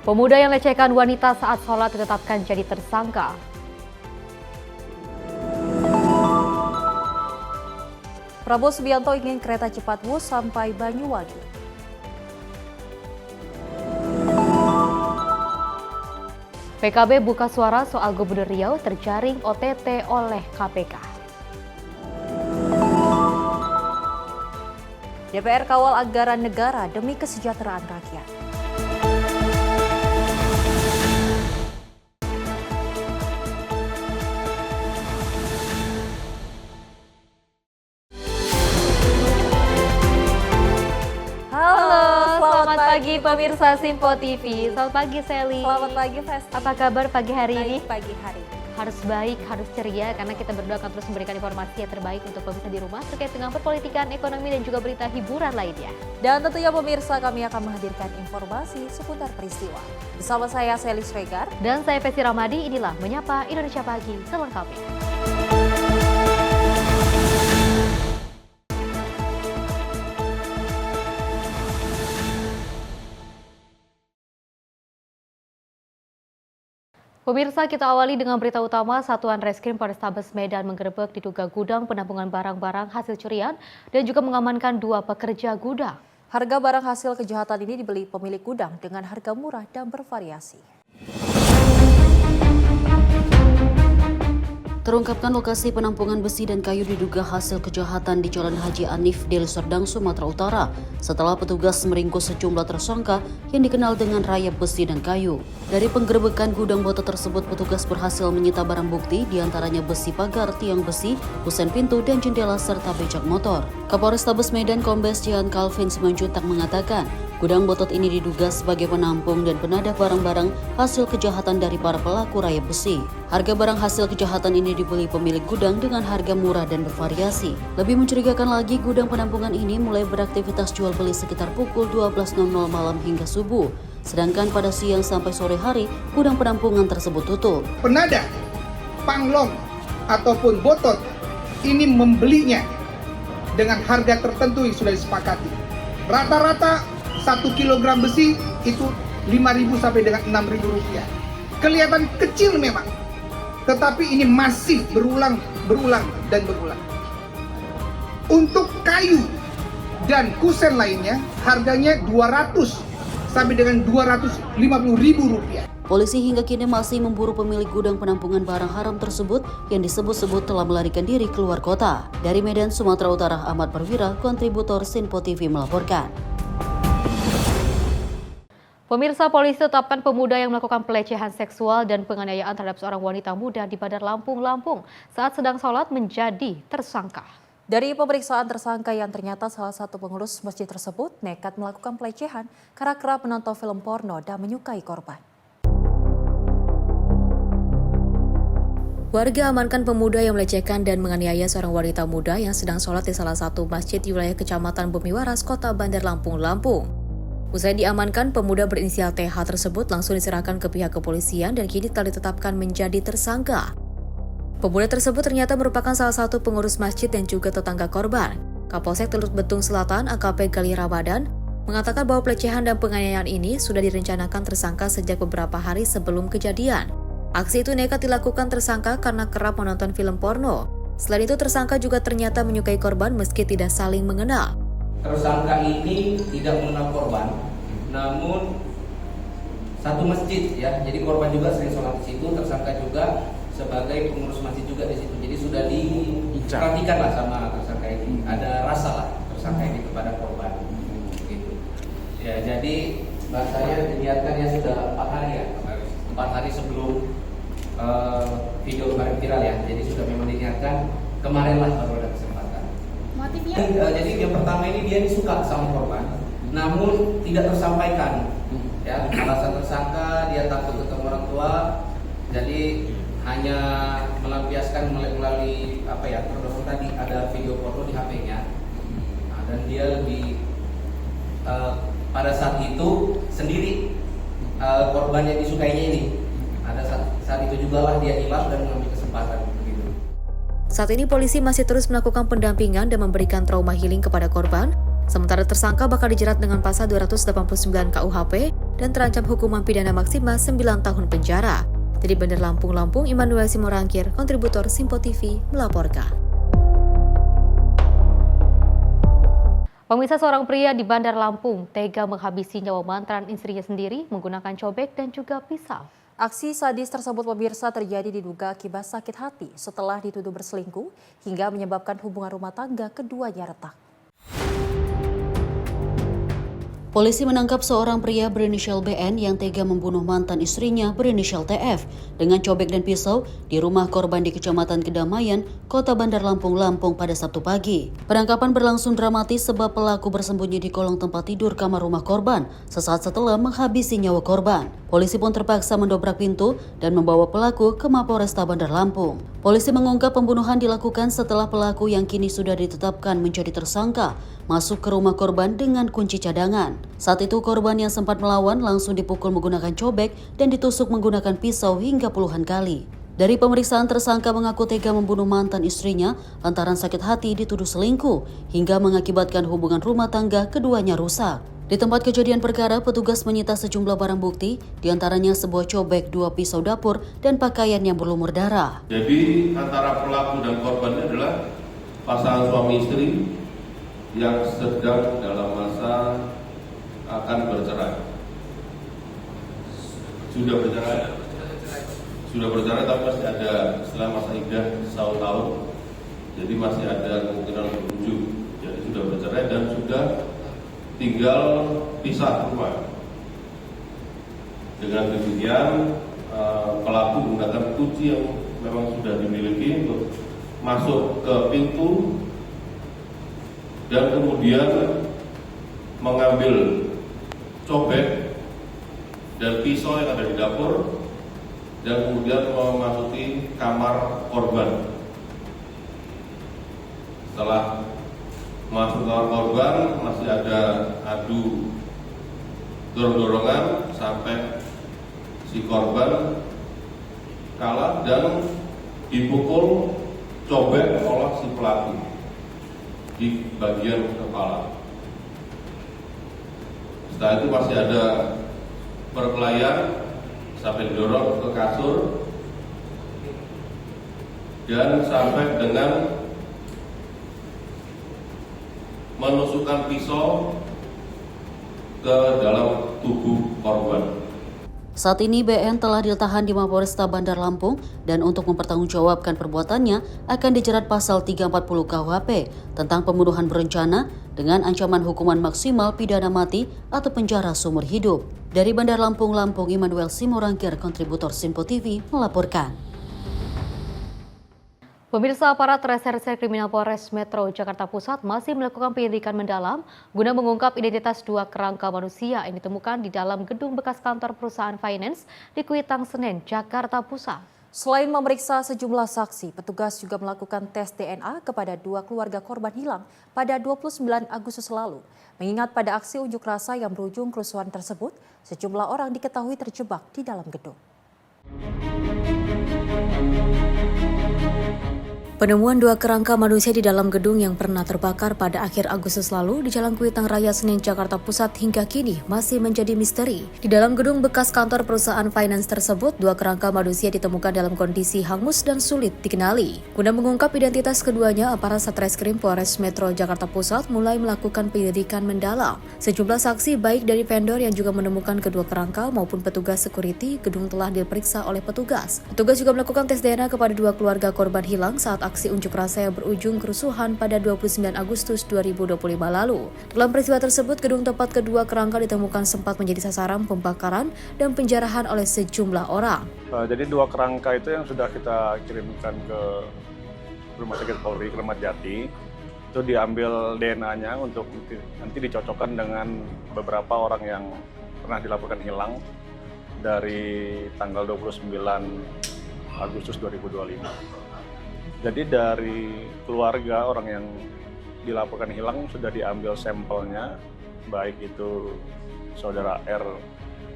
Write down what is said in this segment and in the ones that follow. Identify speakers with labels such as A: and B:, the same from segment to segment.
A: Pemuda yang lecehkan wanita saat sholat ditetapkan jadi tersangka.
B: Prabowo Subianto ingin kereta cepat Wus sampai Banyuwangi.
A: PKB buka suara soal Gubernur Riau terjaring OTT oleh KPK.
B: DPR kawal anggaran negara demi kesejahteraan rakyat.
A: Selamat pagi pemirsa Simpo TV. Selamat pagi Sally.
B: Selamat pagi Festi.
A: Apa kabar pagi hari ini?
B: Pagi hari.
A: Harus baik, harus ceria karena kita berdua akan terus memberikan informasi yang terbaik untuk pemirsa di rumah terkait dengan perpolitikan, ekonomi dan juga berita hiburan lainnya.
B: Dan tentunya pemirsa kami akan menghadirkan informasi seputar peristiwa. Bersama saya Sally Sregar
A: dan saya Festi Ramadi. Inilah Menyapa Indonesia Pagi selengkapnya. Pemirsa, kita awali dengan berita utama. Satuan Reskrim Polrestabes Medan menggerebek diduga gudang penampungan barang-barang hasil curian dan juga mengamankan 2 pekerja gudang.
B: Harga barang hasil kejahatan ini dibeli pemilik gudang dengan harga murah dan bervariasi.
C: Terungkapkan lokasi penampungan besi dan kayu diduga hasil kejahatan di Jalan Haji Anif, Deli Serdang, Sumatera Utara setelah petugas meringkus sejumlah tersangka yang dikenal dengan rayap besi dan kayu. Dari penggerebekan gudang botol tersebut, petugas berhasil menyita barang bukti diantaranya besi pagar, tiang besi, kusen pintu, dan jendela serta becak motor. Kapolrestabes Medan Kombes Jihan Calvin Simanjuntak mengatakan, gudang botot ini diduga sebagai penampung dan penadah barang-barang hasil kejahatan dari para pelaku rayap besi. Harga barang hasil kejahatan ini dibeli pemilik gudang dengan harga murah dan bervariasi. Lebih mencurigakan lagi, gudang penampungan ini mulai beraktivitas jual beli sekitar pukul 12.00 malam hingga subuh. Sedangkan pada siang sampai sore hari, gudang penampungan tersebut tutup.
D: Penadah, panglong, ataupun botot ini membelinya dengan harga tertentu yang sudah disepakati. Rata-rata 1 kilogram besi itu 5.000 sampai dengan 6.000 rupiah. Kelihatan kecil memang, tetapi ini masih berulang dan berulang. Untuk kayu dan kusen lainnya harganya 200 sampai dengan 250.000 rupiah.
C: Polisi hingga kini masih memburu pemilik gudang penampungan barang haram tersebut yang disebut-sebut telah melarikan diri keluar kota. Dari Medan, Sumatera Utara, Ahmad Perwira, kontributor Simpo TV melaporkan.
A: Pemirsa, polisi tetapkan pemuda yang melakukan pelecehan seksual dan penganiayaan terhadap seorang wanita muda di Bandar Lampung saat sedang sholat menjadi tersangka.
B: Dari pemeriksaan tersangka yang ternyata salah satu pengurus masjid tersebut nekat melakukan pelecehan karena kerap menonton film porno dan menyukai korban.
E: Warga amankan pemuda yang melecehkan dan menganiaya seorang wanita muda yang sedang sholat di salah satu masjid di wilayah Kecamatan Bumiwaras, Kota Bandar Lampung. Usai diamankan, pemuda berinisial TH tersebut langsung diserahkan ke pihak kepolisian dan kini telah ditetapkan menjadi tersangka. Pemuda tersebut ternyata merupakan salah satu pengurus masjid dan juga tetangga korban. Kapolsek Teluk Betung Selatan AKP Gali Ramadan mengatakan bahwa pelecehan dan penganiayaan ini sudah direncanakan tersangka sejak beberapa hari sebelum kejadian. Aksi itu nekat dilakukan tersangka karena kerap menonton film porno. Selain itu, tersangka juga ternyata menyukai korban meski tidak saling mengenal.
F: Tersangka ini tidak mengenal korban, namun satu masjid ya. Jadi korban juga sering sholat di situ, tersangka juga sebagai pengurus masjid juga di situ. Jadi sudah diperhatikan lah sama tersangka ini. Ada rasa lah tersangka ini kepada korban. Gitu. Ya, jadi bahasanya diniatkannya sudah 4 hari ya. 4 hari sebelum video kemarin viral ya. Jadi sudah memang diniatkan, kemarin lah baru ada kesempatan. Motifnya? Jadi yang pertama ini dia suka sama korban, namun tidak tersampaikan. Ya, alasan tersangka dia takut ketemu orang tua, jadi hanya melampiaskan melalui apa ya, telepon tadi ada video porno di HP-nya. Nah, dan dia lebih pada saat itu sendiri korban yang disukainya ini. Ada saat itu juga lah dia hilang dan mengambil kesempatan begitu.
E: Saat ini polisi masih terus melakukan pendampingan dan memberikan trauma healing kepada korban. Sementara tersangka bakal dijerat dengan pasal 289 KUHP dan terancam hukuman pidana maksimal 9 tahun penjara. Dari Bandar Lampung, Immanuel Simorangkir, kontributor Simpo TV, melaporkan.
A: Pemirsa, seorang pria di Bandar Lampung tega menghabisi nyawa mantan istrinya sendiri menggunakan cobek dan juga pisau.
B: Aksi sadis tersebut pemirsa terjadi diduga akibat sakit hati setelah dituduh berselingkuh hingga menyebabkan hubungan rumah tangga keduanya retak.
C: Polisi menangkap seorang pria berinisial BN yang tega membunuh mantan istrinya berinisial TF dengan cobek dan pisau di rumah korban di Kecamatan Kedamaian, Kota Bandar Lampung, Lampung pada Sabtu pagi. Penangkapan berlangsung dramatis sebab pelaku bersembunyi di kolong tempat tidur kamar rumah korban sesaat setelah menghabisi nyawa korban. Polisi pun terpaksa mendobrak pintu dan membawa pelaku ke Mapolresta Bandar Lampung. Polisi mengungkap pembunuhan dilakukan setelah pelaku yang kini sudah ditetapkan menjadi tersangka masuk ke rumah korban dengan kunci cadangan. Saat itu korban yang sempat melawan langsung dipukul menggunakan cobek dan ditusuk menggunakan pisau hingga puluhan kali. Dari pemeriksaan, tersangka mengaku tega membunuh mantan istrinya lantaran sakit hati dituduh selingkuh hingga mengakibatkan hubungan rumah tangga keduanya rusak. Di tempat kejadian perkara, petugas menyita sejumlah barang bukti, diantaranya sebuah cobek, 2 pisau dapur, dan pakaian yang berlumur darah.
G: Jadi antara pelaku dan korbannya adalah pasangan suami istri yang sedang dalam masa akan bercerai. Sudah bercerai tapi masih ada setelah masa iddah 1 tahun. Jadi masih ada kemungkinan untuk rujuk. Jadi sudah bercerai dan sudah tinggal pisah rumah. Dengan demikian pelaku menggunakan kunci yang memang sudah dimiliki untuk masuk ke pintu dan kemudian mengambil cobek dan pisau yang ada di dapur dan kemudian memasuki kamar korban. Setelah masuk kamar korban masih ada adu dorong-dorongan sampai si korban kalah dan dipukul cobek oleh si pelaku di bagian kepala. Setelah itu masih ada perkelahian sampai didorong ke kasur dan sampai dengan menusukkan pisau ke dalam tubuh korban.
C: Saat ini BN telah ditahan di Mapolresta Bandar Lampung dan untuk mempertanggungjawabkan perbuatannya akan dijerat pasal 340 KUHP tentang pembunuhan berencana dengan ancaman hukuman maksimal pidana mati atau penjara seumur hidup. Dari Bandar Lampung, Immanuel Simorangkir, kontributor Simpo TV, melaporkan.
A: Pemirsa, aparat Reserse Kriminal Polres Metro Jakarta Pusat masih melakukan penyelidikan mendalam guna mengungkap identitas 2 kerangka manusia yang ditemukan di dalam gedung bekas kantor perusahaan finance di Kuitang Senen, Jakarta Pusat.
B: Selain memeriksa sejumlah saksi, petugas juga melakukan tes DNA kepada 2 keluarga korban hilang pada 29 Agustus lalu. Mengingat pada aksi unjuk rasa yang berujung kerusuhan tersebut, sejumlah orang diketahui terjebak di dalam gedung.
E: Penemuan 2 kerangka manusia di dalam gedung yang pernah terbakar pada akhir Agustus lalu di Jalan Kuitang Raya Senen, Jakarta Pusat hingga kini masih menjadi misteri. Di dalam gedung bekas kantor perusahaan finance tersebut, 2 kerangka manusia ditemukan dalam kondisi hangus dan sulit dikenali. Guna mengungkap identitas keduanya, aparat Satreskrim Polres Metro Jakarta Pusat mulai melakukan penyelidikan mendalam. Sejumlah saksi baik dari vendor yang juga menemukan kedua kerangka maupun petugas security gedung telah diperiksa oleh petugas. Petugas juga melakukan tes DNA kepada 2 keluarga korban hilang saat aksi unjuk rasa yang berujung kerusuhan pada 29 Agustus 2025 lalu. Dalam peristiwa tersebut, gedung tempat kedua kerangka ditemukan sempat menjadi sasaran pembakaran dan penjarahan oleh sejumlah orang.
H: Jadi 2 kerangka itu yang sudah kita kirimkan ke Rumah Sakit Polri Kramat Jati, itu diambil DNA-nya untuk nanti dicocokkan dengan beberapa orang yang pernah dilaporkan hilang dari tanggal 29 Agustus 2025. Jadi dari keluarga orang yang dilaporkan hilang sudah diambil sampelnya, baik itu saudara R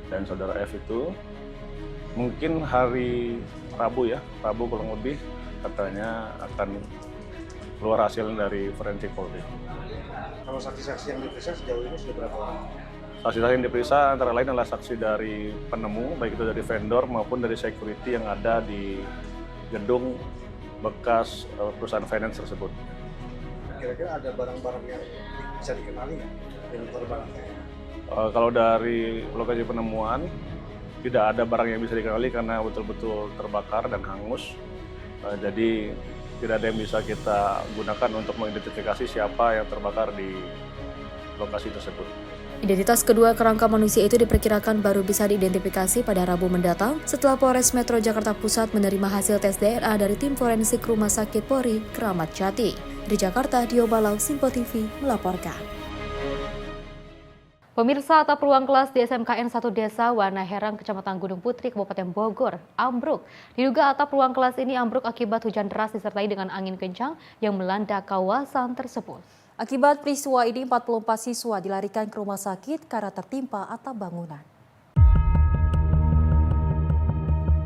H: dan saudara F itu. Mungkin hari Rabu kurang lebih katanya akan keluar hasil dari forensik Polri.
I: Kalau saksi-saksi yang diperiksa sejauh ini sudah berapa orang?
H: Saksi-saksi yang diperiksa antara lain adalah saksi dari penemu, baik itu dari vendor maupun dari security yang ada di gedung bekas perusahaan finance tersebut.
I: Kira-kira ada barang-barang yang bisa dikenali nggak dengan korban?
H: Kalau dari lokasi penemuan, tidak ada barang yang bisa dikenali karena betul-betul terbakar dan hangus. Jadi tidak ada yang bisa kita gunakan untuk mengidentifikasi siapa yang terbakar di lokasi tersebut.
E: Identitas kedua kerangka manusia itu diperkirakan baru bisa diidentifikasi pada Rabu mendatang setelah Polres Metro Jakarta Pusat menerima hasil tes DNA dari tim forensik Rumah Sakit Polri Kramat Jati. Di Jakarta, Dio Balau, Simpo TV melaporkan.
A: Pemirsa, atap ruang kelas di SMKN 1 Desa Wana Herang, Kecamatan Gunung Putri, Kabupaten Bogor, ambruk. Diduga atap ruang kelas ini ambruk akibat hujan deras disertai dengan angin kencang yang melanda kawasan tersebut.
B: Akibat peristiwa ini, 44 siswa dilarikan ke rumah sakit karena tertimpa atap bangunan.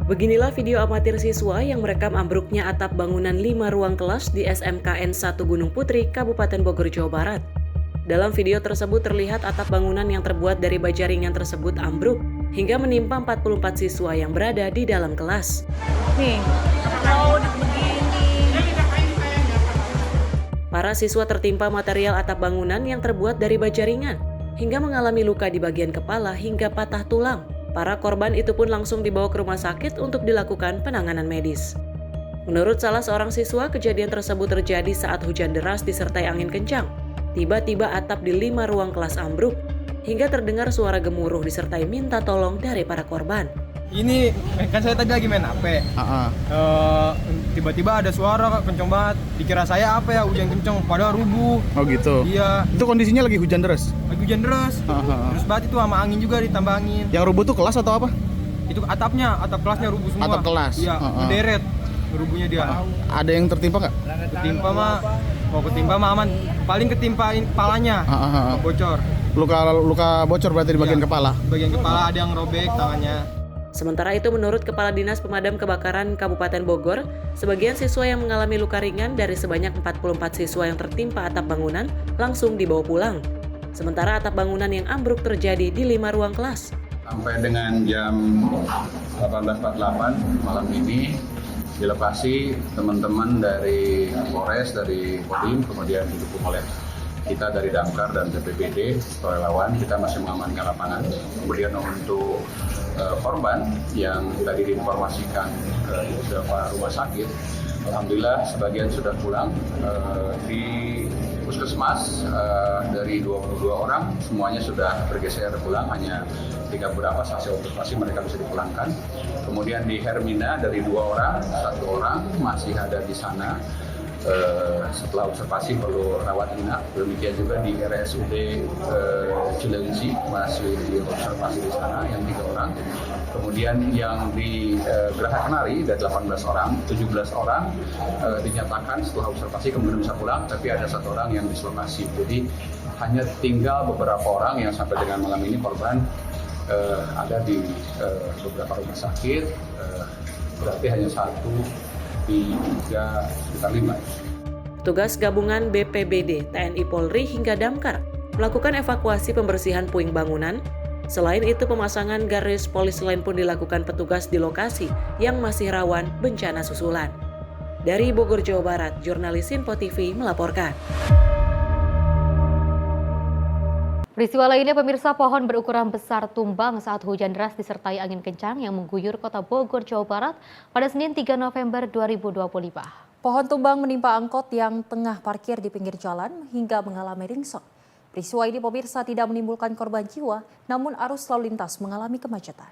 J: Beginilah video amatir siswa yang merekam ambruknya atap bangunan 5 ruang kelas di SMKN 1 Gunung Putri, Kabupaten Bogor, Jawa Barat. Dalam video tersebut terlihat atap bangunan yang terbuat dari baja ringan tersebut ambruk hingga menimpa 44 siswa yang berada di dalam kelas.
K: Nih, kalau begini.
J: Para siswa tertimpa material atap bangunan yang terbuat dari baja ringan hingga mengalami luka di bagian kepala hingga patah tulang. Para korban itu pun langsung dibawa ke rumah sakit untuk dilakukan penanganan medis. Menurut salah seorang siswa, kejadian tersebut terjadi saat hujan deras disertai angin kencang. Tiba-tiba atap di 5 ruang kelas ambruk hingga terdengar suara gemuruh disertai minta tolong dari para korban.
L: Ini kan saya tadi lagi main HP. Tiba-tiba ada suara kenceng banget. Dikira saya apa ya, hujan kenceng, padahal rubuh.
M: Oh gitu.
L: Iya.
M: Itu kondisinya lagi hujan deras.
L: Lagi hujan deras. Terus banget itu sama angin juga ditambah angin.
M: Yang rubuh tuh kelas atau apa?
L: Itu atapnya, atap kelasnya rubuh semua.
M: Atap kelas.
L: Iya, berderet. Rubuhnya dia.
M: Ada yang tertimpa nggak?
L: Ketimpa mah aman. Paling ketimpain kepalanya. Bocor.
M: Luka bocor berarti di bagian kepala.
L: Bagian kepala ada yang robek tangannya.
J: Sementara itu, menurut Kepala Dinas Pemadam Kebakaran Kabupaten Bogor, sebagian siswa yang mengalami luka ringan dari sebanyak 44 siswa yang tertimpa atap bangunan langsung dibawa pulang. Sementara atap bangunan yang ambruk terjadi di 5 ruang kelas.
N: Sampai dengan jam 18.48 malam ini dilokasi teman-teman dari Polres, dari Kodim, kemudian didukung oleh kita dari Damkar dan BPBD, relawan, kita masih mengamankan lapangan. Kemudian untuk korban yang tadi diinformasikan ke beberapa rumah sakit, alhamdulillah sebagian sudah pulang. Di puskesmas dari 22 orang semuanya sudah bergeser pulang, hanya 3 beberapa hasil observasi mereka bisa dipulangkan. Kemudian di Hermina dari 2 orang, 1 orang masih ada di sana. Setelah observasi perlu rawat inap. Demikian juga di RSUD Cilengsi masih diobservasi di sana yang 3 orang. Kemudian yang di Geraha Kenari ada 18 orang, 17 orang dinyatakan setelah observasi kemudian bisa pulang, tapi ada 1 orang yang dislokasi. Jadi hanya tinggal beberapa orang yang sampai dengan malam ini korban ada di beberapa rumah sakit, berarti hanya 1 di 3 sekitar 5.
J: Petugas gabungan BPBD, TNI Polri hingga Damkar melakukan evakuasi pembersihan puing bangunan. Selain itu, pemasangan garis polis lain pun dilakukan petugas di lokasi yang masih rawan bencana susulan. Dari Bogor, Jawa Barat, jurnalis Simpo TV melaporkan.
A: Peristiwa lainnya, pemirsa, pohon berukuran besar tumbang saat hujan deras disertai angin kencang yang mengguyur kota Bogor, Jawa Barat pada Senin 3 November 2025.
B: Pohon tumbang menimpa angkot yang tengah parkir di pinggir jalan hingga mengalami ringsek. Peristiwa ini, pemirsa, tidak menimbulkan korban jiwa, namun arus lalu lintas mengalami kemacetan.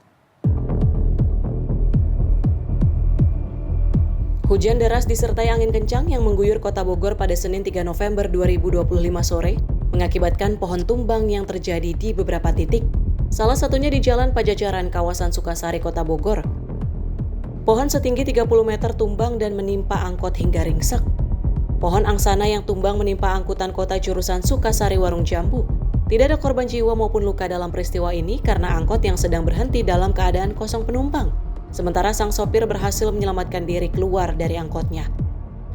J: Hujan deras disertai angin kencang yang mengguyur kota Bogor pada Senin 3 November 2025 sore mengakibatkan pohon tumbang yang terjadi di beberapa titik. Salah satunya di Jalan Pajajaran, kawasan Sukasari, Kota Bogor. Pohon setinggi 30 meter tumbang dan menimpa angkot hingga ringsek. Pohon angsana yang tumbang menimpa angkutan kota jurusan Sukasari Warung Jambu. Tidak ada korban jiwa maupun luka dalam peristiwa ini karena angkot yang sedang berhenti dalam keadaan kosong penumpang. Sementara sang sopir berhasil menyelamatkan diri keluar dari angkotnya.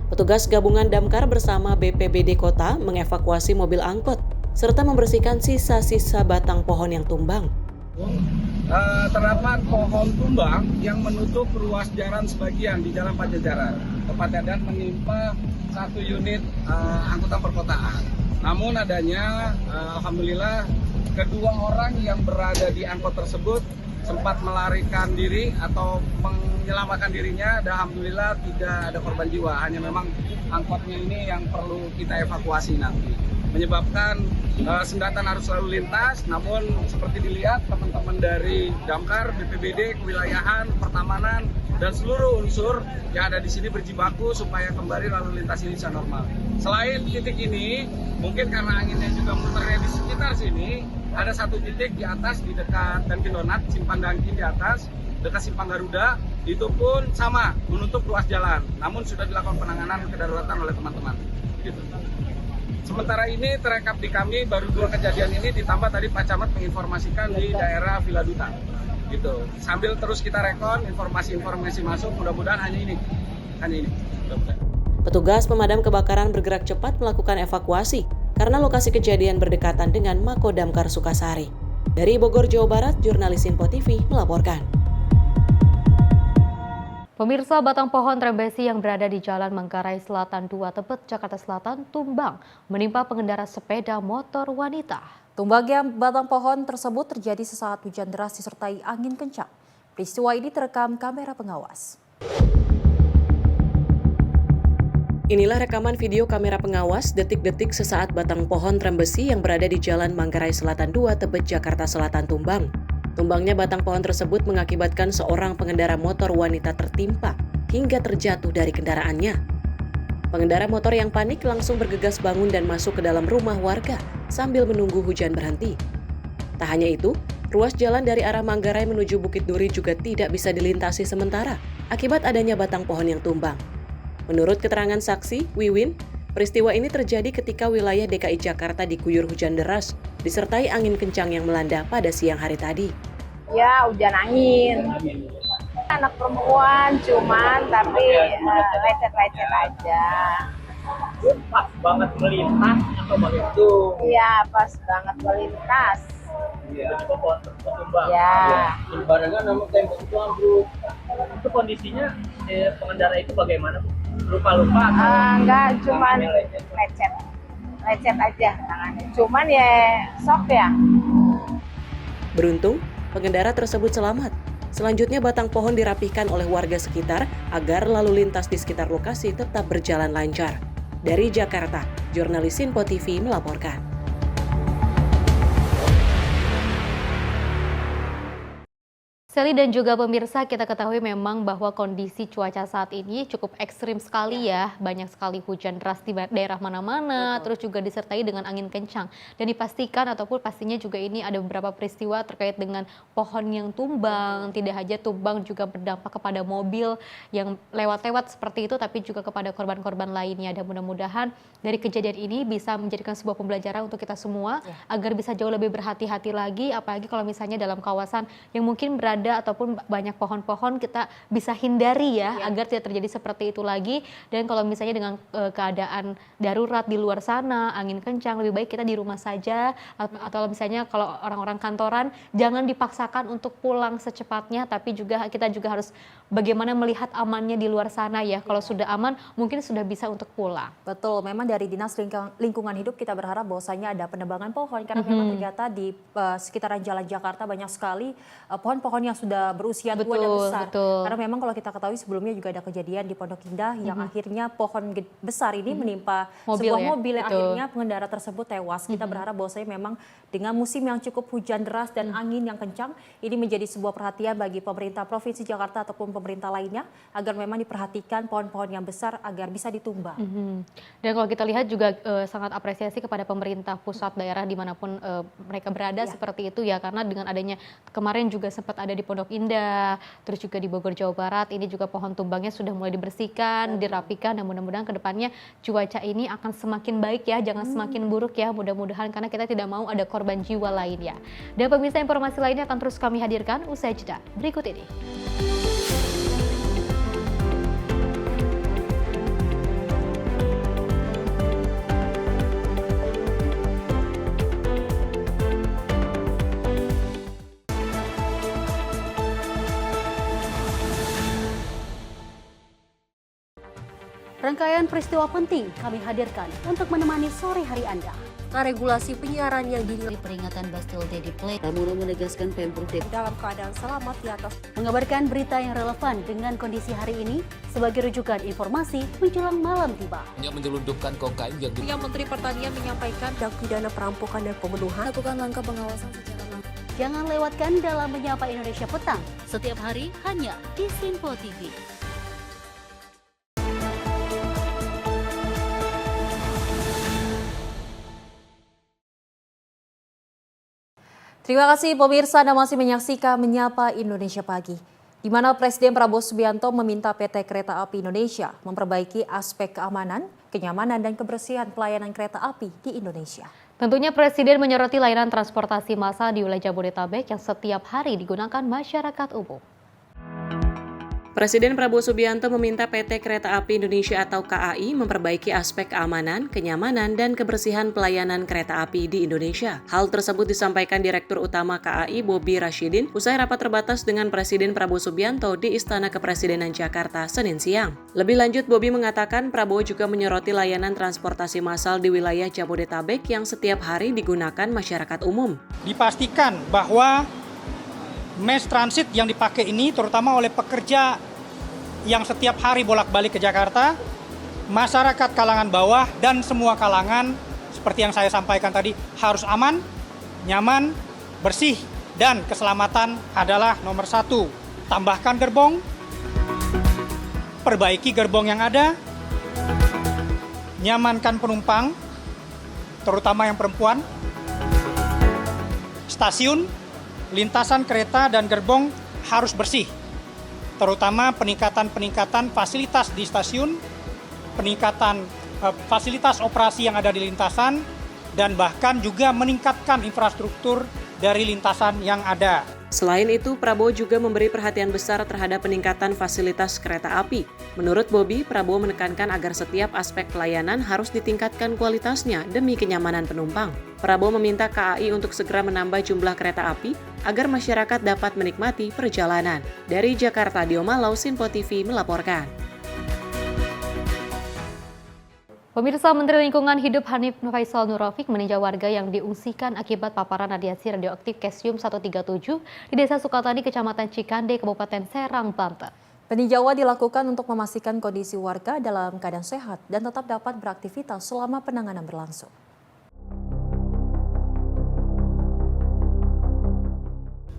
J: Petugas gabungan Damkar bersama BPBD Kota mengevakuasi mobil angkot serta membersihkan sisa-sisa batang pohon yang tumbang.
O: Terdapat pohon tumbang yang menutup ruas jalan sebagian di Jalan Pajajaran, tepatnya dan menimpa satu unit angkutan perkotaan. Namun adanya, alhamdulillah, kedua orang yang berada di angkot tersebut sempat melarikan diri atau menyelamatkan dirinya, dan alhamdulillah tidak ada korban jiwa. Hanya memang angkotnya ini yang perlu kita evakuasi nanti, menyebabkan sendatan arus lalu lintas. Namun seperti dilihat teman-teman dari Damkar, BPBD, kewilayahan, pertamanan, dan seluruh unsur yang ada di sini berjibaku supaya kembali lalu lintas ini bisa normal. Selain titik ini, mungkin karena anginnya juga muternya di sekitar sini, ada satu titik di atas di dekat Dunkin Donat, Simpang Dangkin di atas, dekat Simpang Garuda, itu pun sama menutup ruas jalan. Namun sudah dilakukan penanganan kedaruratan oleh teman-teman. Gitu. Sementara ini terekap di kami baru 2 kejadian ini, ditambah tadi Pak Camat menginformasikan di daerah Villa Duta. Gitu. Sambil terus kita rekon informasi-informasi masuk, mudah-mudahan hanya ini.
J: Petugas pemadam kebakaran bergerak cepat melakukan evakuasi karena lokasi kejadian berdekatan dengan Mako Damkar Sukasari. Dari Bogor, Jawa Barat, jurnalis Info TV melaporkan.
A: Pemirsa, batang pohon trembesi yang berada di Jalan Manggarai Selatan 2 Tebet, Jakarta Selatan, tumbang menimpa pengendara sepeda motor wanita.
B: Tumbangnya batang pohon tersebut terjadi sesaat hujan deras disertai angin kencang. Peristiwa ini terekam kamera pengawas.
J: Inilah rekaman video kamera pengawas detik-detik sesaat batang pohon trembesi yang berada di Jalan Manggarai Selatan 2 Tebet, Jakarta Selatan tumbang. Tumbangnya batang pohon tersebut mengakibatkan seorang pengendara motor wanita tertimpa hingga terjatuh dari kendaraannya. Pengendara motor yang panik langsung bergegas bangun dan masuk ke dalam rumah warga sambil menunggu hujan berhenti. Tak hanya itu, ruas jalan dari arah Manggarai menuju Bukit Duri juga tidak bisa dilintasi sementara akibat adanya batang pohon yang tumbang. Menurut keterangan saksi, Wiwin, peristiwa ini terjadi ketika wilayah DKI Jakarta diguyur hujan deras, disertai angin kencang yang melanda pada siang hari tadi.
K: Ya, hujan angin. Anak perempuan cuman, tapi lecet-lecet aja.
P: Pas banget melintas atau begitu?
K: Iya, pas banget melintas.
P: Iya. Itu pohon tumbang.
K: Ya.
P: Barengan sama tembok itu ambruk. Itu kondisinya pengendara itu bagaimana? Lupa-lupa atau?
K: Enggak, cuman lecet aja tangannya. Cuman ya shock ya.
J: Beruntung, pengendara tersebut selamat. Selanjutnya batang pohon dirapihkan oleh warga sekitar agar lalu lintas di sekitar lokasi tetap berjalan lancar. Dari Jakarta, jurnalis Info TV melaporkan.
A: Sally dan juga pemirsa, kita ketahui memang bahwa kondisi cuaca saat ini cukup ekstrim sekali ya. Banyak sekali hujan deras di daerah mana-mana, terus juga disertai dengan angin kencang. Dan dipastikan ataupun pastinya juga ini ada beberapa peristiwa terkait dengan pohon yang tumbang. Tidak hanya tumbang juga berdampak kepada mobil yang lewat-lewat seperti itu, tapi juga kepada korban-korban lainnya. Dan mudah-mudahan dari kejadian ini bisa menjadikan sebuah pembelajaran untuk kita semua agar bisa jauh lebih berhati-hati lagi, apalagi kalau misalnya dalam kawasan yang mungkin berada ataupun banyak pohon-pohon, kita bisa hindari ya agar tidak terjadi seperti itu lagi. Dan kalau misalnya dengan keadaan darurat di luar sana, angin kencang, lebih baik kita di rumah saja, atau misalnya kalau orang-orang kantoran jangan dipaksakan untuk pulang secepatnya, tapi juga kita juga harus bagaimana melihat amannya di luar sana ya. Kalau sudah aman mungkin sudah bisa untuk pulang.
B: Betul, memang dari Dinas Lingkungan Hidup kita berharap bahwasanya ada penebangan pohon karena memang ternyata di sekitaran Jalan Jakarta banyak sekali pohon-pohon yang sudah berusia tua dan besar.
A: Betul.
B: Karena memang kalau kita ketahui sebelumnya juga ada kejadian di Pondok Indah yang akhirnya pohon besar ini menimpa sebuah mobil yang akhirnya pengendara tersebut tewas. Kita berharap bahwasanya memang dengan musim yang cukup hujan deras dan angin yang kencang, ini menjadi sebuah perhatian bagi pemerintah Provinsi Jakarta ataupun pemerintah lainnya agar memang diperhatikan pohon-pohon yang besar agar bisa ditumbang.
A: Dan kalau kita lihat juga sangat apresiasi kepada pemerintah pusat, daerah dimanapun mereka berada seperti itu ya, karena dengan adanya kemarin juga sempat ada di Pondok Indah, terus juga di Bogor, Jawa Barat, ini juga pohon tumbangnya sudah mulai dibersihkan, dirapikan, dan mudah-mudahan kedepannya cuaca ini akan semakin baik ya, jangan semakin buruk ya, mudah-mudahan, karena kita tidak mau ada korban jiwa lainnya. Dan pemirsa, informasi lainnya akan terus kami hadirkan usai jeda berikut ini.
C: Rangkaian peristiwa penting kami hadirkan untuk menemani sore hari Anda.
Q: Regulasi penyiaran yang dinilai
C: Peringatan Bastille Day di Play, Pramono menegaskan Pemprov DKI
Q: dalam keadaan selamat di atas.
C: Mengabarkan berita yang relevan dengan kondisi hari ini sebagai rujukan informasi menjelang malam tiba.
R: Yang menyelundupkan kokain
Q: yang Menteri Pertanian menyampaikan tindak pidana perampokan dan pembunuhan.
C: Lakukan langkah pengawasan secara langsung. Jangan lewatkan dalam Menyapa Indonesia Petang setiap hari hanya di Sinpo TV.
B: Terima kasih pemirsa, Anda masih menyaksikan Menyapa Indonesia Pagi, di mana Presiden Prabowo Subianto meminta PT Kereta Api Indonesia memperbaiki aspek keamanan, kenyamanan, dan kebersihan pelayanan kereta api di Indonesia.
A: Tentunya Presiden menyoroti layanan transportasi massal di wilayah Jabodetabek yang setiap hari digunakan masyarakat umum.
J: Presiden Prabowo Subianto meminta PT Kereta Api Indonesia atau KAI memperbaiki aspek keamanan, kenyamanan, dan kebersihan pelayanan kereta api di Indonesia. Hal tersebut disampaikan Direktur Utama KAI Bobi Rashidin usai rapat terbatas dengan Presiden Prabowo Subianto di Istana Kepresidenan Jakarta Senin siang. Lebih lanjut, Bobi mengatakan Prabowo juga menyoroti layanan transportasi massal di wilayah Jabodetabek yang setiap hari digunakan masyarakat umum.
S: Dipastikan bahwa mass transit yang dipakai ini terutama oleh pekerja yang setiap hari bolak-balik ke Jakarta, masyarakat kalangan bawah dan semua kalangan seperti yang saya sampaikan tadi harus aman, nyaman, bersih, dan keselamatan adalah nomor 1. Tambahkan gerbong, perbaiki gerbong yang ada, nyamankan penumpang, terutama yang perempuan, stasiun, lintasan kereta dan gerbong harus bersih, terutama peningkatan fasilitas di stasiun, peningkatan fasilitas operasi yang ada di lintasan, dan bahkan juga meningkatkan infrastruktur dari lintasan yang ada.
J: Selain itu, Prabowo juga memberi perhatian besar terhadap peningkatan fasilitas kereta api. Menurut Bobi, Prabowo menekankan agar setiap aspek pelayanan harus ditingkatkan kualitasnya demi kenyamanan penumpang. Prabowo meminta KAI untuk segera menambah jumlah kereta api agar masyarakat dapat menikmati perjalanan. Dari Jakarta, Dio Malau, Sinpo TV melaporkan.
A: Pemirsa, Menteri Lingkungan Hidup Hanif Faisal Nurrofik meninjau warga yang diungsikan akibat paparan radiasi radioaktif Cesium-137 di Desa Sukatani, Kecamatan Cikande, Kabupaten Serang, Banten.
B: Peninjauan dilakukan untuk memastikan kondisi warga dalam keadaan sehat dan tetap dapat beraktivitas selama penanganan berlangsung.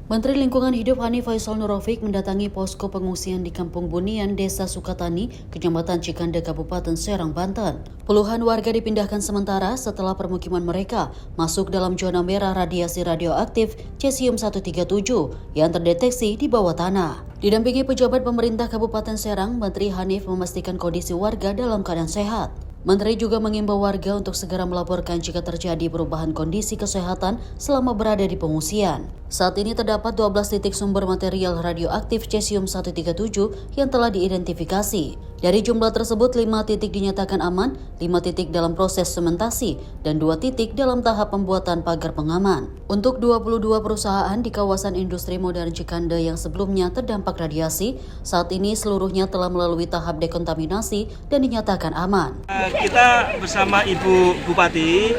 C: Menteri Lingkungan Hidup Hanif Faisal Nurrofik mendatangi posko pengungsian di Kampung Bunian, Desa Sukatani, Kecamatan Cikande, Kabupaten Serang, Banten. Puluhan warga dipindahkan sementara setelah permukiman mereka masuk dalam zona merah radiasi radioaktif Cesium-137 yang terdeteksi di bawah tanah. Didampingi pejabat pemerintah Kabupaten Serang, Menteri Hanif memastikan kondisi warga dalam keadaan sehat. Menteri juga mengimbau warga untuk segera melaporkan jika terjadi perubahan kondisi kesehatan selama berada di pengungsian. Saat ini terdapat 12 titik sumber material radioaktif Cesium-137 yang telah diidentifikasi. Dari jumlah tersebut, 5 titik dinyatakan aman, 5 titik dalam proses sementasi, dan 2 titik dalam tahap pembuatan pagar pengaman. Untuk 22 perusahaan di kawasan industri modern Cikande yang sebelumnya terdampak radiasi, saat ini seluruhnya telah melalui tahap dekontaminasi dan dinyatakan aman.
T: Kita bersama Ibu Bupati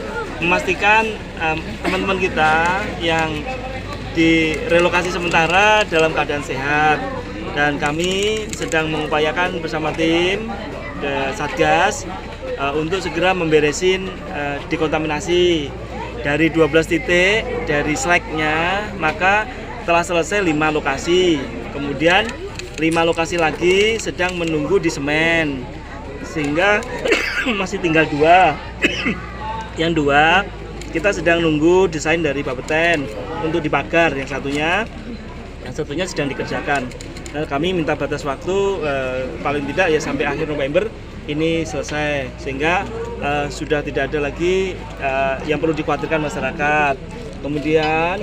T: memastikan teman-teman kita yang direlokasi sementara dalam keadaan sehat, dan kami sedang mengupayakan bersama tim Satgas untuk segera memberesin dekontaminasi dari 12 titik dari slagnya, maka telah selesai 5 lokasi, kemudian 5 lokasi lagi sedang menunggu di semen, sehingga masih tinggal 2. Yang 2 kita sedang nunggu desain dari Bapeten untuk dipagar, yang satunya sedang dikerjakan. Nah, kami minta batas waktu paling tidak ya sampai akhir November ini selesai, sehingga sudah tidak ada lagi yang perlu dikhawatirkan masyarakat. Kemudian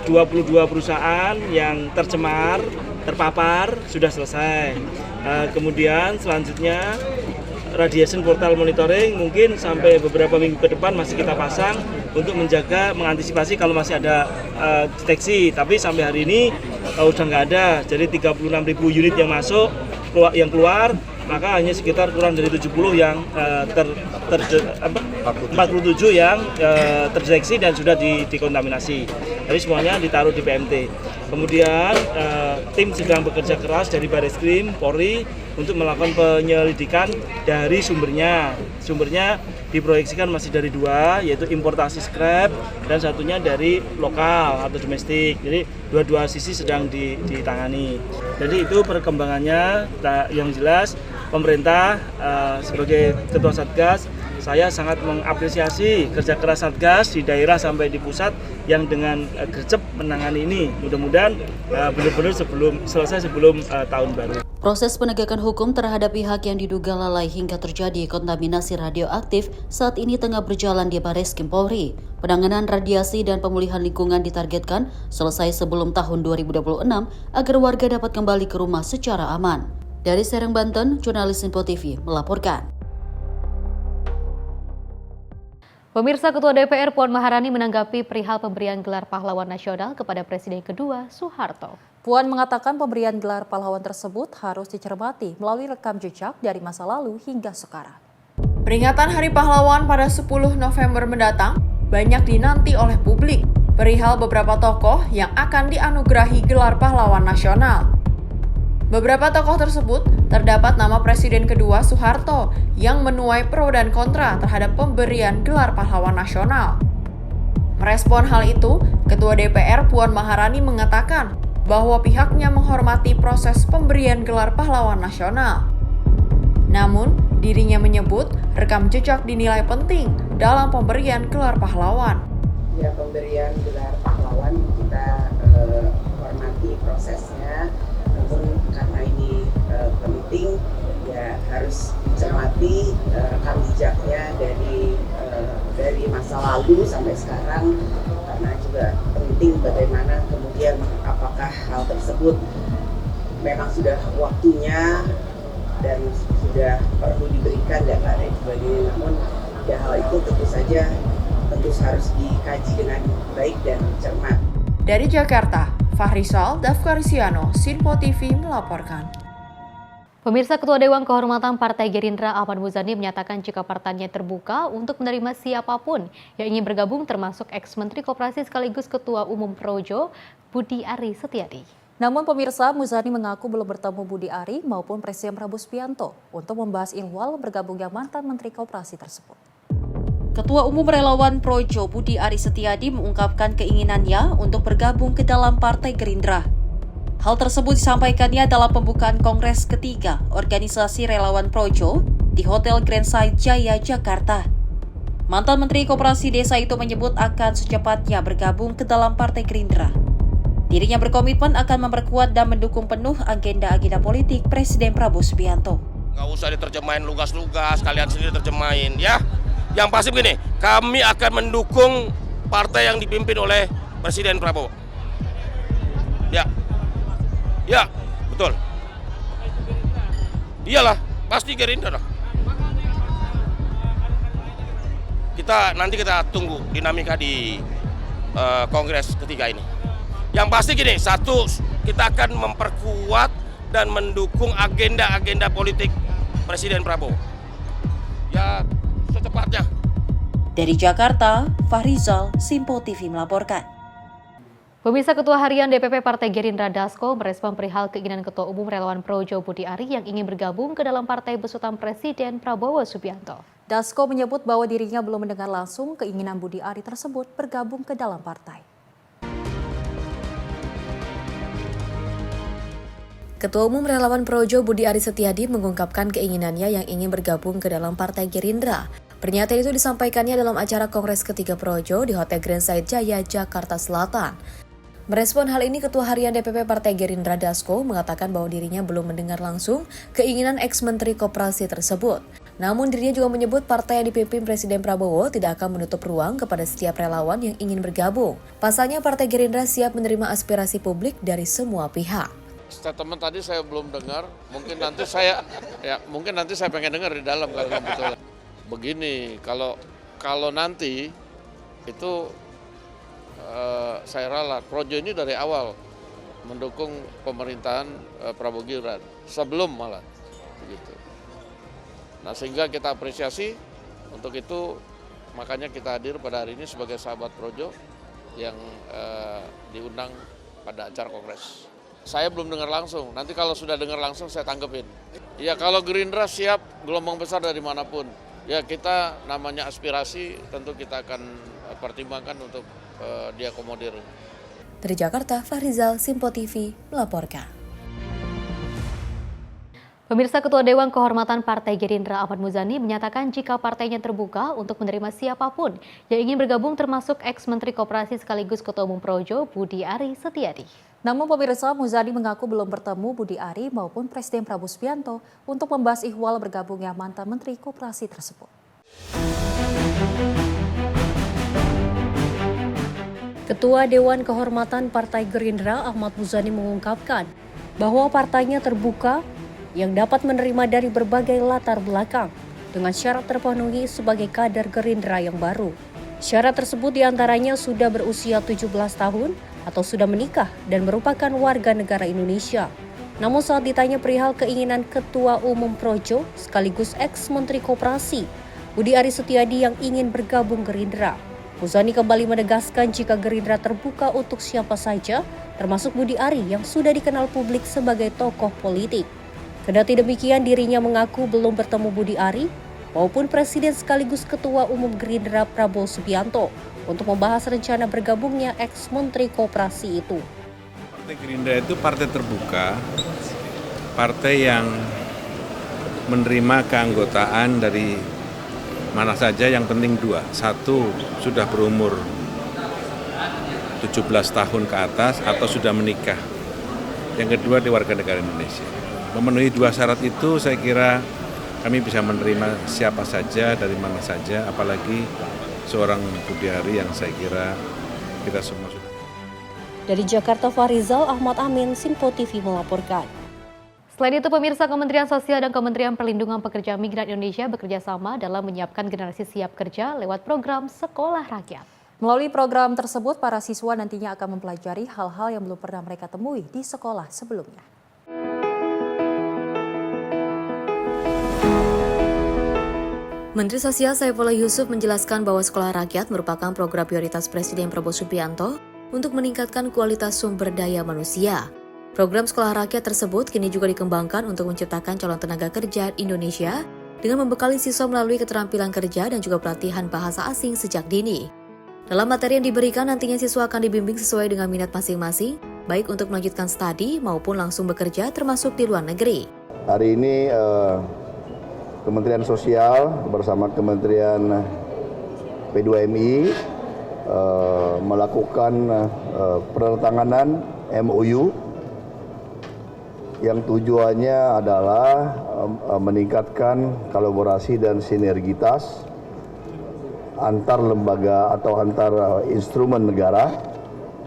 T: 22 perusahaan yang terpapar sudah selesai. Kemudian selanjutnya radiation portal monitoring mungkin sampai beberapa minggu ke depan masih kita pasang untuk menjaga, mengantisipasi kalau masih ada deteksi. Tapi sampai hari ini udah nggak ada. Jadi 36.000 unit yang masuk, yang keluar, maka hanya sekitar kurang dari 70 yang 47 yang terdeteksi dan sudah dikontaminasi. Jadi semuanya ditaruh di PMT. Kemudian tim sedang bekerja keras dari Barreskrim, Polri untuk melakukan penyelidikan dari sumbernya. Sumbernya diproyeksikan masih dari dua, yaitu importasi scrap dan satunya dari lokal atau domestik. Jadi dua-dua sisi sedang ditangani. Jadi itu perkembangannya. Yang jelas pemerintah sebagai Ketua Satgas, saya sangat mengapresiasi kerja keras Satgas di daerah sampai di pusat yang dengan gercep menangani ini. Mudah-mudahan benar-benar selesai sebelum tahun baru.
C: Proses penegakan hukum terhadap pihak yang diduga lalai hingga terjadi kontaminasi radioaktif saat ini tengah berjalan di Barreskrim Polri. Penanganan radiasi dan pemulihan lingkungan ditargetkan selesai sebelum tahun 2026 agar warga dapat kembali ke rumah secara aman. Dari Serang, Banten, jurnalis Info TV melaporkan.
A: Pemirsa, Ketua DPR Puan Maharani menanggapi perihal pemberian gelar pahlawan nasional kepada Presiden kedua Soeharto.
B: Puan mengatakan pemberian gelar pahlawan tersebut harus dicermati melalui rekam jejak dari masa lalu hingga sekarang.
R: Peringatan Hari Pahlawan pada 10 November mendatang banyak dinanti oleh publik perihal beberapa tokoh yang akan dianugerahi gelar pahlawan nasional. Beberapa tokoh tersebut terdapat nama Presiden kedua Soeharto yang menuai pro dan kontra terhadap pemberian gelar pahlawan nasional. Merespon hal itu, Ketua DPR Puan Maharani mengatakan bahwa pihaknya menghormati proses pemberian gelar pahlawan nasional. Namun, dirinya menyebut rekam jejak dinilai penting dalam pemberian gelar pahlawan.
U: Ya, pemberian gelar pahlawan kita hormati prosesnya. Namun karena ini penting, ya harus dicermati rekam jejaknya dari masa lalu sampai sekarang, karena juga penting bagaimana kemudian apakah hal tersebut memang sudah waktunya dan sudah perlu diberikan dan lain sebagainya. Namun ya hal itu tentu saja harus dikaji dengan baik dan cermat.
R: Dari Jakarta, Fahrizal Dafkarisiano, Sinpo TV melaporkan.
A: Pemirsa, Ketua Dewan Kehormatan Partai Gerindra Ahmad Muzani menyatakan jika partainya terbuka untuk menerima siapapun yang ingin bergabung, termasuk ex-Menteri Koperasi sekaligus Ketua Umum Projo Budi Ari Setiadi.
B: Namun pemirsa, Muzani mengaku belum bertemu Budi Ari maupun Presiden Prabowo Subianto untuk membahas ihwal bergabungnya mantan Menteri Koperasi tersebut.
C: Ketua Umum Relawan Projo Budi Ari Setiadi mengungkapkan keinginannya untuk bergabung ke dalam Partai Gerindra. Hal tersebut disampaikannya dalam pembukaan Kongres ketiga Organisasi Relawan Projo di Hotel Grand Side Jaya, Jakarta. Mantan Menteri Koperasi Desa itu menyebut akan secepatnya bergabung ke dalam Partai Gerindra. Dirinya berkomitmen akan memperkuat dan mendukung penuh agenda-agenda politik Presiden Prabowo Subianto.
V: Nggak usah diterjemahin lugas-lugas, kalian sendiri terjemahin ya. Yang pasti begini, kami akan mendukung partai yang dipimpin oleh Presiden Prabowo. Ya, betul. Iyalah, pasti Gerindra lah. Nanti kita tunggu dinamika di Kongres ketiga ini. Yang pasti gini, satu, kita akan memperkuat dan mendukung agenda-agenda politik Presiden Prabowo. Ya, secepatnya.
C: Dari Jakarta, Fahrizal, Sinpo TV melaporkan.
A: Pemirsa, Ketua Harian DPP Partai Gerindra Dasko merespon perihal keinginan Ketua Umum Relawan Projo Budi Ari yang ingin bergabung ke dalam partai besutan Presiden Prabowo Subianto.
B: Dasko menyebut bahwa dirinya belum mendengar langsung keinginan Budi Ari tersebut bergabung ke dalam partai.
E: Ketua Umum Relawan Projo Budi Ari Setiadi mengungkapkan keinginannya yang ingin bergabung ke dalam Partai Gerindra. Pernyataan itu disampaikannya dalam acara Kongres ketiga Projo di Hotel Grand Side Jaya, Jakarta Selatan. Merespon hal ini, Ketua Harian DPP Partai Gerindra Dasko mengatakan bahwa dirinya belum mendengar langsung keinginan ex-Menteri Koperasi tersebut. Namun dirinya juga menyebut partai yang dipimpin Presiden Prabowo tidak akan menutup ruang kepada setiap relawan yang ingin bergabung. Pasalnya Partai Gerindra siap menerima aspirasi publik dari semua pihak.
W: Statement tadi saya belum dengar, mungkin nanti saya pengen dengar di dalam karena betul. Begini, kalau nanti itu saya ralat. Projo ini dari awal mendukung pemerintahan Prabowo Gibran, sebelum malah begitu. Nah, sehingga kita apresiasi, untuk itu makanya kita hadir pada hari ini sebagai sahabat Projo yang diundang pada acara kongres. Saya belum dengar langsung, nanti kalau sudah dengar langsung saya tanggepin. Ya kalau Gerindra siap gelombang besar dari manapun, ya kita namanya aspirasi tentu kita akan pertimbangkan untuk diakomodir.
E: Dari Jakarta, Fahrizal, Simpo TV melaporkan.
A: Pemirsa, Ketua Dewan Kehormatan Partai Gerindra Ahmad Muzani menyatakan jika partainya terbuka untuk menerima siapapun yang ingin bergabung, termasuk ex-Menteri Koperasi sekaligus Ketua Umum Projo Budi Ari Setiadi.
B: Namun pemirsa, Muzani mengaku belum bertemu Budi Ari maupun Presiden Prabowo Subianto untuk membahas ihwal bergabungnya mantan Menteri Koperasi tersebut.
E: Ketua Dewan Kehormatan Partai Gerindra Ahmad Muzani mengungkapkan bahwa partainya terbuka yang dapat menerima dari berbagai latar belakang dengan syarat terpenuhi sebagai kader Gerindra yang baru. Syarat tersebut diantaranya sudah berusia 17 tahun atau sudah menikah dan merupakan warga negara Indonesia. Namun saat ditanya perihal keinginan Ketua Umum Projo sekaligus ex-Menteri Koperasi Budi Ari Setiadi yang ingin bergabung Gerindra, Muzani kembali menegaskan jika Gerindra terbuka untuk siapa saja, termasuk Budi Ari yang sudah dikenal publik sebagai tokoh politik. Kendati demikian, dirinya mengaku belum bertemu Budi Ari maupun Presiden sekaligus Ketua Umum Gerindra Prabowo Subianto untuk membahas rencana bergabungnya ex-Menteri Koperasi itu.
D: Partai Gerindra itu partai terbuka, partai yang menerima keanggotaan dari mana saja, yang penting dua. Satu, sudah berumur 17 tahun ke atas atau sudah menikah. Yang kedua, di warga negara Indonesia. Memenuhi dua syarat itu, saya kira kami bisa menerima siapa saja, dari mana saja, apalagi seorang Budi Ari yang saya kira kita semua sudah.
E: Dari Jakarta, Fahrizal, Ahmad Amin, Simpo TV melaporkan.
A: Selain itu, pemirsa, Kementerian Sosial dan Kementerian Perlindungan Pekerja Migran Indonesia bekerja sama dalam menyiapkan generasi siap kerja lewat program Sekolah Rakyat.
B: Melalui program tersebut, para siswa nantinya akan mempelajari hal-hal yang belum pernah mereka temui di sekolah sebelumnya.
E: Menteri Sosial Saifullah Yusuf menjelaskan bahwa Sekolah Rakyat merupakan program prioritas Presiden Prabowo Subianto untuk meningkatkan kualitas sumber daya manusia. Program Sekolah Rakyat tersebut kini juga dikembangkan untuk menciptakan calon tenaga kerja Indonesia dengan membekali siswa melalui keterampilan kerja dan juga pelatihan bahasa asing sejak dini. Dalam materi yang diberikan, nantinya siswa akan dibimbing sesuai dengan minat masing-masing, baik untuk melanjutkan studi maupun langsung bekerja termasuk di luar negeri.
F: Hari ini Kementerian Sosial bersama Kementerian P2MI melakukan penandatanganan MOU yang tujuannya adalah meningkatkan kolaborasi dan sinergitas antar lembaga atau antar instrumen negara,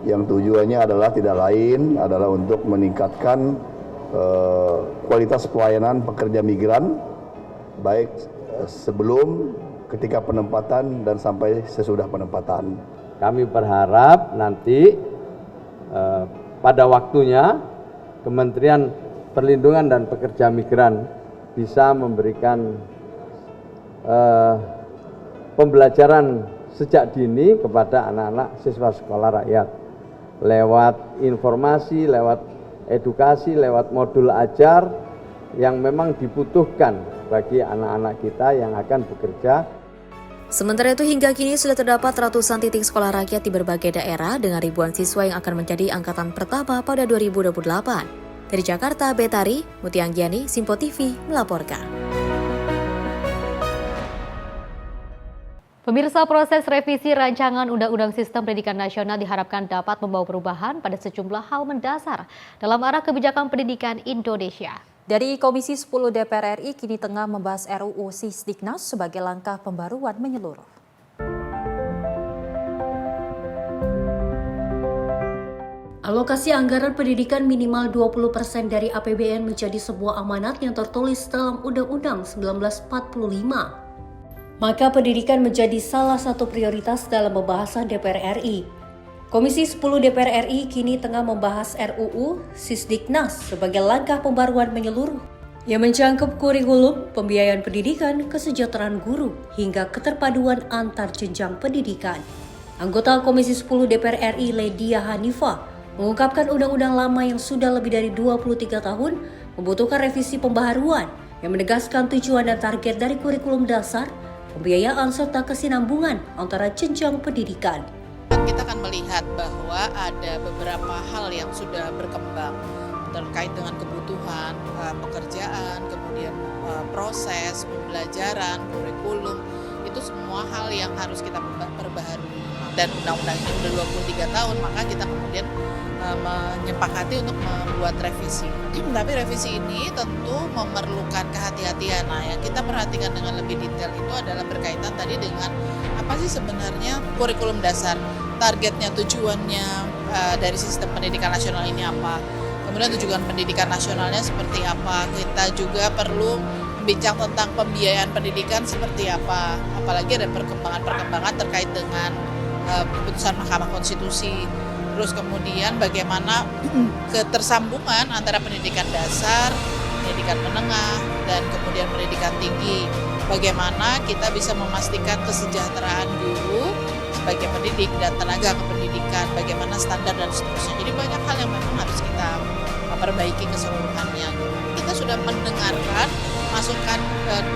F: yang tujuannya adalah tidak lain adalah untuk meningkatkan kualitas pelayanan pekerja migran, baik sebelum, ketika penempatan, dan sampai sesudah penempatan.
G: Kami berharap nanti pada waktunya Kementerian Perlindungan dan Pekerja Migran bisa memberikan pembelajaran sejak dini kepada anak-anak siswa sekolah rakyat lewat informasi, lewat edukasi, lewat modul ajar yang memang dibutuhkan bagi anak-anak kita yang akan bekerja.
E: Sementara itu, hingga kini sudah terdapat ratusan titik sekolah rakyat di berbagai daerah dengan ribuan siswa yang akan menjadi angkatan pertama pada 2028. Dari Jakarta, Betari, Mutianggiani, Simpo TV melaporkan.
A: Pemirsa, proses revisi rancangan Undang-Undang Sistem Pendidikan Nasional diharapkan dapat membawa perubahan pada sejumlah hal mendasar dalam arah kebijakan pendidikan Indonesia.
B: Dari Komisi 10 DPR RI kini tengah membahas RUU Sisdiknas sebagai langkah pembaruan menyeluruh.
E: Alokasi anggaran pendidikan minimal 20% dari APBN menjadi sebuah amanat yang tertulis dalam Undang-Undang 1945.
Q: maka pendidikan menjadi salah satu prioritas dalam pembahasan DPR RI. Komisi 10 DPR RI kini tengah membahas RUU Sisdiknas sebagai langkah pembaruan menyeluruh yang mencangkup kurikulum, pembiayaan pendidikan, kesejahteraan guru, hingga keterpaduan antar jenjang pendidikan. Anggota Komisi 10 DPR RI Ledia Hanifah mengungkapkan undang-undang lama yang sudah lebih dari 23 tahun membutuhkan revisi pembaharuan yang menegaskan tujuan dan target dari kurikulum dasar, pembiayaan serta kesinambungan antara jenjang pendidikan.
H: Kita akan melihat bahwa ada beberapa hal yang sudah berkembang terkait dengan kebutuhan pekerjaan, kemudian proses pembelajaran, kurikulum, itu semua hal yang harus kita perbaharui. Dan undang-undang ini sudah 23 tahun, maka kita kemudian menyepakati untuk membuat revisi. Tapi revisi ini tentu memerlukan kehati-hatian. Nah, yang kita perhatikan dengan lebih detail itu adalah berkaitan tadi dengan apa sih sebenarnya kurikulum dasar, targetnya, tujuannya dari sistem pendidikan nasional ini apa. Kemudian tujuan pendidikan nasionalnya seperti apa. Kita juga perlu bincang tentang pembiayaan pendidikan seperti apa. Apalagi ada perkembangan terkait dengan keputusan Mahkamah Konstitusi. Terus kemudian bagaimana ketersambungan antara pendidikan dasar, pendidikan menengah, dan kemudian pendidikan tinggi. Bagaimana kita bisa memastikan kesejahteraan guru sebagai pendidik dan tenaga kependidikan, bagaimana standar dan seterusnya. Jadi banyak hal yang memang harus kita perbaiki keseluruhannya. Kita sudah mendengarkan masukan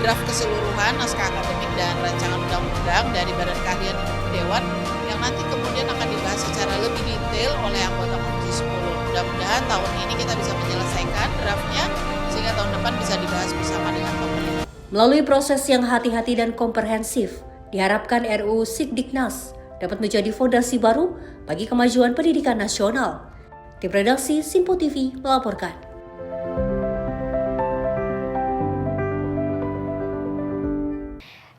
H: draft keseluruhan naskah akademik dan rancangan undang-undang dari Badan Keahlian Dewan yang nanti kemudian akan dibahas secara lebih detail oleh anggota Komisi 10. Mudah-mudahan tahun ini kita bisa menyelesaikan draftnya sehingga tahun depan bisa dibahas bersama dengan pemerintah.
Q: Melalui proses yang hati-hati dan komprehensif, diharapkan RUU Sisdiknas dapat menjadi fondasi baru bagi kemajuan pendidikan nasional. Tim redaksi Simpo TV melaporkan.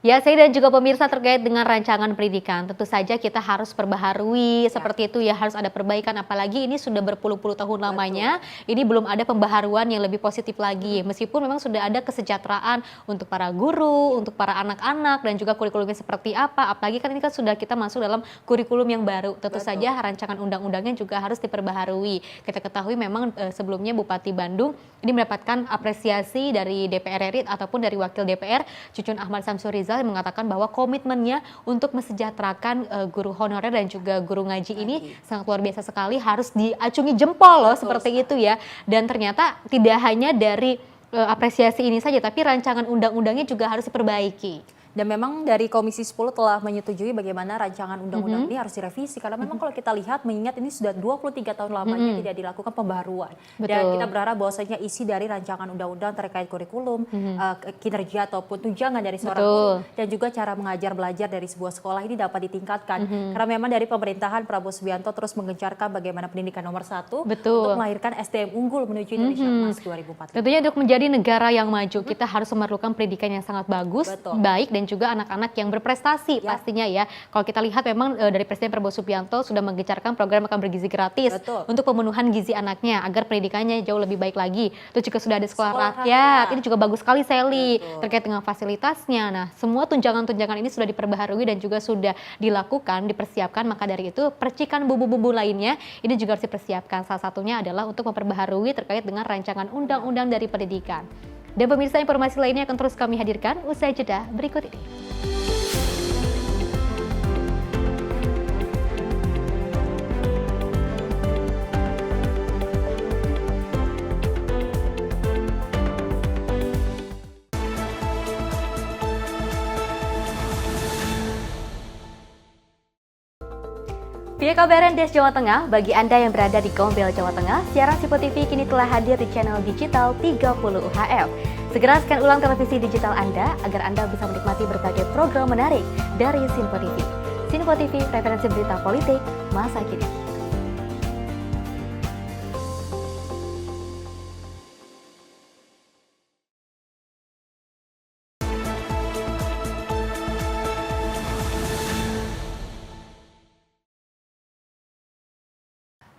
A: Ya, saya dan juga pemirsa terkait dengan rancangan pendidikan, tentu saja kita harus perbaharui seperti itu ya, harus ada perbaikan, apalagi ini sudah berpuluh-puluh tahun lamanya, ini belum ada pembaharuan yang lebih positif lagi, meskipun memang sudah ada kesejahteraan untuk para guru, untuk para anak-anak, dan juga kurikulumnya seperti apa, apalagi kan ini kan sudah kita masuk dalam kurikulum yang baru, tentu saja rancangan undang-undangnya juga harus diperbaharui. Kita ketahui memang sebelumnya Bupati Bandung ini mendapatkan apresiasi dari DPR RI ataupun dari Wakil DPR, Cucun Ahmad Samsuri mengatakan bahwa komitmennya untuk mesejahterakan guru honorer dan juga guru ngaji ini sangat luar biasa sekali, harus diacungi jempol loh seperti itu ya. Dan ternyata tidak hanya dari apresiasi ini saja, tapi rancangan undang-undangnya juga harus diperbaiki.
B: Dan memang dari Komisi 10 telah menyetujui bagaimana rancangan undang-undang ini harus direvisi. Karena memang kalau kita lihat, mengingat ini sudah 23 tahun lamanya tidak dilakukan pembaharuan. Dan kita berharap bahwasanya isi dari rancangan undang-undang terkait kurikulum, kinerja ataupun tunjangan dari seorang guru, dan juga cara mengajar belajar dari sebuah sekolah ini dapat ditingkatkan. Karena memang dari pemerintahan Prabowo Subianto terus mengencarkan bagaimana pendidikan nomor 1 untuk melahirkan SDM unggul menuju Indonesia Emas 2045.
A: Tentunya untuk menjadi negara yang maju, kita harus memerlukan pendidikan yang sangat bagus, baik, dan juga anak-anak yang berprestasi pastinya ya. Kalau kita lihat memang dari Presiden Prabowo Subianto sudah menggencarkan program makan bergizi gratis untuk pemenuhan gizi anaknya agar pendidikannya jauh lebih baik lagi. Itu juga sudah ada sekolah rakyat. Ini juga bagus sekali Sally terkait dengan fasilitasnya. Nah, semua tunjangan-tunjangan ini sudah diperbaharui dan juga sudah dilakukan, dipersiapkan. Maka dari itu percikan bumbu-bumbu lainnya ini juga harus dipersiapkan. Salah satunya adalah untuk memperbaharui terkait dengan rancangan undang-undang dari pendidikan. Dan pemirsa, informasi lainnya akan terus kami hadirkan usai jeda berikut ini. Via KBRN Des Jawa Tengah, bagi Anda yang berada di Gombel, Jawa Tengah, siaran Simpo TV kini telah hadir di channel digital 30 UHF. Segera scan ulang televisi digital Anda agar Anda bisa menikmati berbagai program menarik dari Simpo TV. Simpo TV, referensi berita politik masa kini.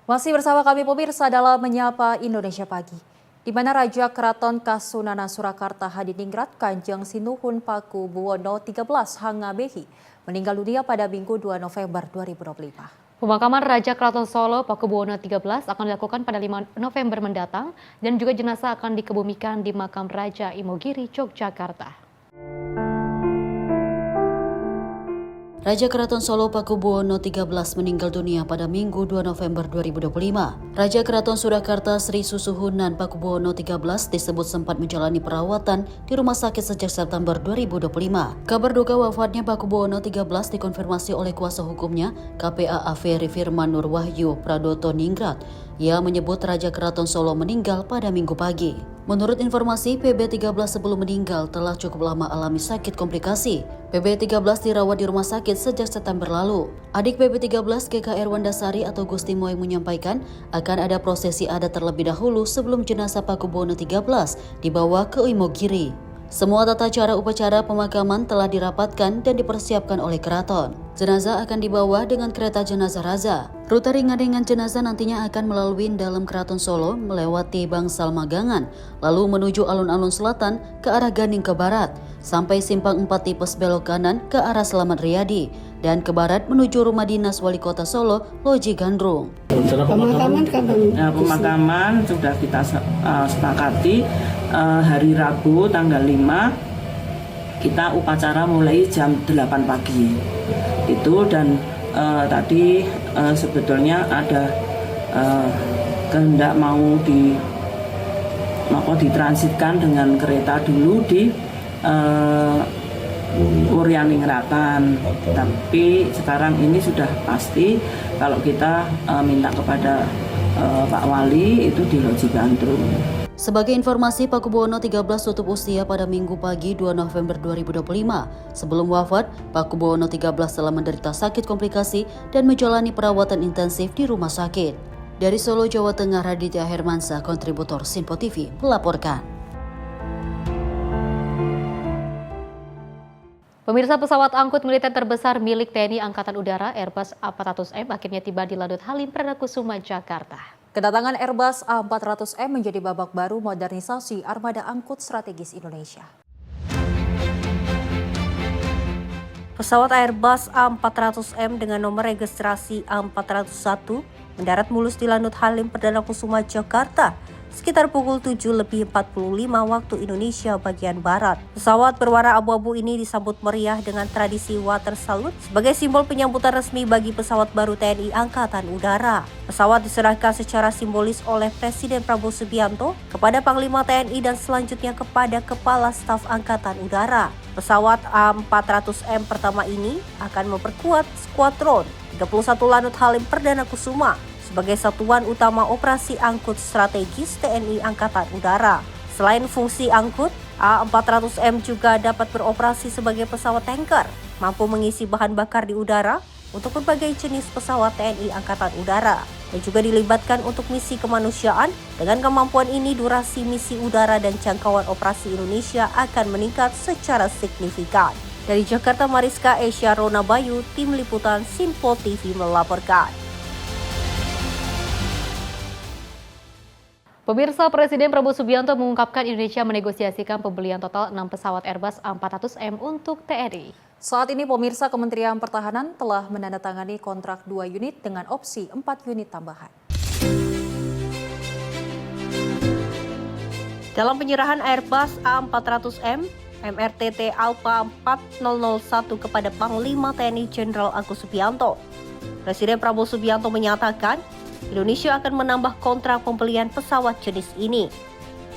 B: Masih bersama kami pemirsa dalam Menyapa Indonesia Pagi. di mana Raja Keraton Kasunanan Surakarta Hadiningrat Kanjeng Sinuhun Pakubuwono 13 Hangabehi meninggal dunia pada Minggu 2 November 2025.
A: Pemakaman Raja Keraton Solo Pakubuwono 13 akan dilakukan pada 5 November mendatang dan juga jenazah akan dikebumikan di makam Raja Imogiri, Yogyakarta.
C: Raja Keraton Solo Pakubuwono 13 meninggal dunia pada Minggu 2 November 2025. Raja Keraton Surakarta Sri Susuhunan Pakubuwono 13 disebut sempat menjalani perawatan di rumah sakit sejak September 2025. Kabar duka wafatnya Pakubuwono 13 dikonfirmasi oleh kuasa hukumnya KPA Averi Firman Nur Wahyu Pradoto Ningrat. Ia menyebut Raja Keraton Solo meninggal pada Minggu pagi. Menurut informasi, PB13 sebelum meninggal telah cukup lama alami sakit komplikasi. PB13 dirawat di rumah sakit sejak September lalu. Adik PB13 GKR Wandasari atau Gusti Moeng menyampaikan akan ada prosesi adat terlebih dahulu sebelum jenazah Pakubuwono 13 dibawa ke Imogiri. Semua tata cara upacara pemakaman telah dirapatkan dan dipersiapkan oleh keraton. Jenazah akan dibawa dengan kereta jenazah Raza. Rute ringan-ringan jenazah nantinya akan melalui dalam Keraton Solo melewati Bangsal Magangan, lalu menuju alun-alun selatan ke arah Ganing ke barat, sampai Simpang 4 Tipes belok kanan ke arah Slamet Riyadi, dan ke barat menuju Rumah Dinas Wali Kota Solo, Loji Gandrung.
I: Pemakaman kapan? Pemakaman sudah kita sepakati hari Rabu tanggal 5 kita upacara mulai jam 8 pagi. Itu dan tadi sebetulnya ada kehendak mau ditransitkan dengan kereta dulu di Uryaningratan, tapi sekarang ini sudah pasti kalau kita minta kepada Pak Wali itu di Loji Gandrung.
C: Sebagai informasi, Pakubuwono 13 tutup usia pada Minggu pagi 2 November 2025. Sebelum wafat, Pakubuwono 13 telah menderita sakit komplikasi dan menjalani perawatan intensif di rumah sakit. Dari Solo, Jawa Tengah, Raditya Hermansyah, kontributor Sinpo TV, melaporkan.
A: Pemirsa, pesawat angkut militer terbesar milik TNI Angkatan Udara Airbus A400M akhirnya tiba di Lanut Halim Perdana Kusuma, Jakarta.
B: Kedatangan Airbus A400M menjadi babak baru modernisasi armada angkut strategis Indonesia.
Q: Pesawat Airbus A400M dengan nomor registrasi A401 mendarat mulus di Lanut Halim Perdana Kusuma, Jakarta sekitar pukul 7:45 waktu Indonesia bagian Barat. Pesawat berwarna abu-abu ini disambut meriah dengan tradisi water salute sebagai simbol penyambutan resmi bagi pesawat baru TNI Angkatan Udara. Pesawat diserahkan secara simbolis oleh Presiden Prabowo Subianto kepada Panglima TNI dan selanjutnya kepada Kepala Staf Angkatan Udara. Pesawat A400M pertama ini akan memperkuat skuadron 31 Lanut Halim Perdana Kusuma sebagai satuan utama operasi angkut strategis TNI Angkatan Udara. Selain fungsi angkut, A400M juga dapat beroperasi sebagai pesawat tanker, mampu mengisi bahan bakar di udara untuk berbagai jenis pesawat TNI Angkatan Udara, dan juga dilibatkan untuk misi kemanusiaan. Dengan kemampuan ini, durasi misi udara dan jangkauan operasi Indonesia akan meningkat secara signifikan. Dari Jakarta, Mariska Esya Rona Bayu, Tim Liputan Sinpo TV melaporkan.
A: Pemirsa, Presiden Prabowo Subianto mengungkapkan Indonesia menegosiasikan pembelian total 6 pesawat Airbus A400M untuk TNI.
B: Saat ini pemirsa, Kementerian Pertahanan telah menandatangani kontrak 2 unit dengan opsi 4 unit tambahan.
Q: Dalam penyerahan Airbus A400M, MRTT Alpha 4001 kepada Panglima TNI Jenderal Agus Subianto, Presiden Prabowo Subianto menyatakan Indonesia akan menambah kontrak pembelian pesawat jenis ini.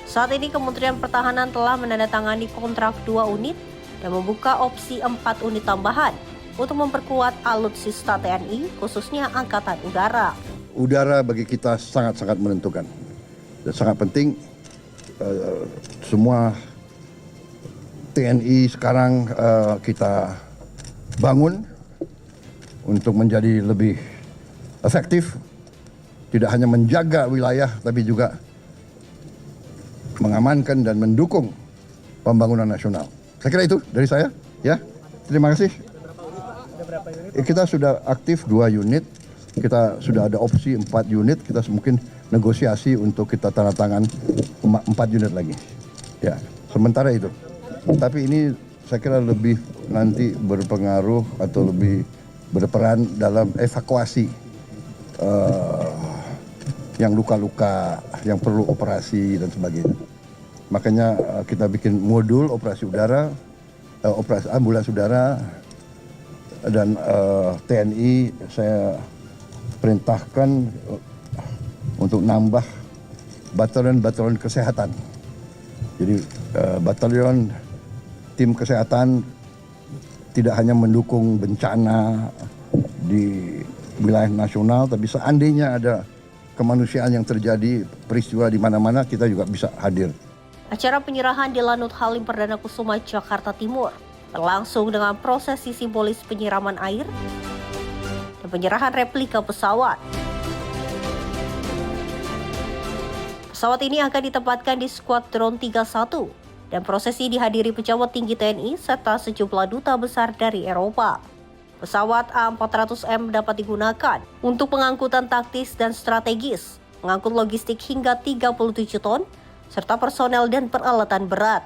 Q: Saat ini Kementerian Pertahanan telah menandatangani kontrak 2 unit dan membuka opsi 4 unit tambahan untuk memperkuat alutsista TNI, khususnya Angkatan Udara.
L: Udara bagi kita sangat-sangat menentukan dan sangat penting. Semua TNI sekarang kita bangun untuk menjadi lebih efektif. Tidak hanya menjaga wilayah, tapi juga mengamankan dan mendukung pembangunan nasional. Saya kira itu dari saya. Ya, terima kasih. Kita sudah aktif 2 unit kita sudah ada opsi 4 unit, kita mungkin negosiasi untuk kita tanda tangan 4 unit lagi. Ya, sementara itu. Tapi ini saya kira lebih nanti berpengaruh atau lebih berperan dalam evakuasi yang luka-luka, yang perlu operasi dan sebagainya. Makanya kita bikin modul operasi udara, operasi ambulans udara, dan TNI saya perintahkan untuk nambah batalion kesehatan. Jadi batalion tim kesehatan tidak hanya mendukung bencana di wilayah nasional, tapi seandainya ada kemanusiaan yang terjadi, peristiwa di mana-mana, kita juga bisa hadir.
Q: Acara penyerahan di Lanut Halim Perdana Kusuma, Jakarta Timur berlangsung dengan prosesi simbolis penyiraman air dan penyerahan replika pesawat. Pesawat ini akan ditempatkan di Skuadron 31 dan prosesi dihadiri pejabat tinggi TNI serta sejumlah duta besar dari Eropa. Pesawat A400M dapat digunakan untuk pengangkutan taktis dan strategis, mengangkut logistik hingga 37 ton, serta personel dan peralatan berat.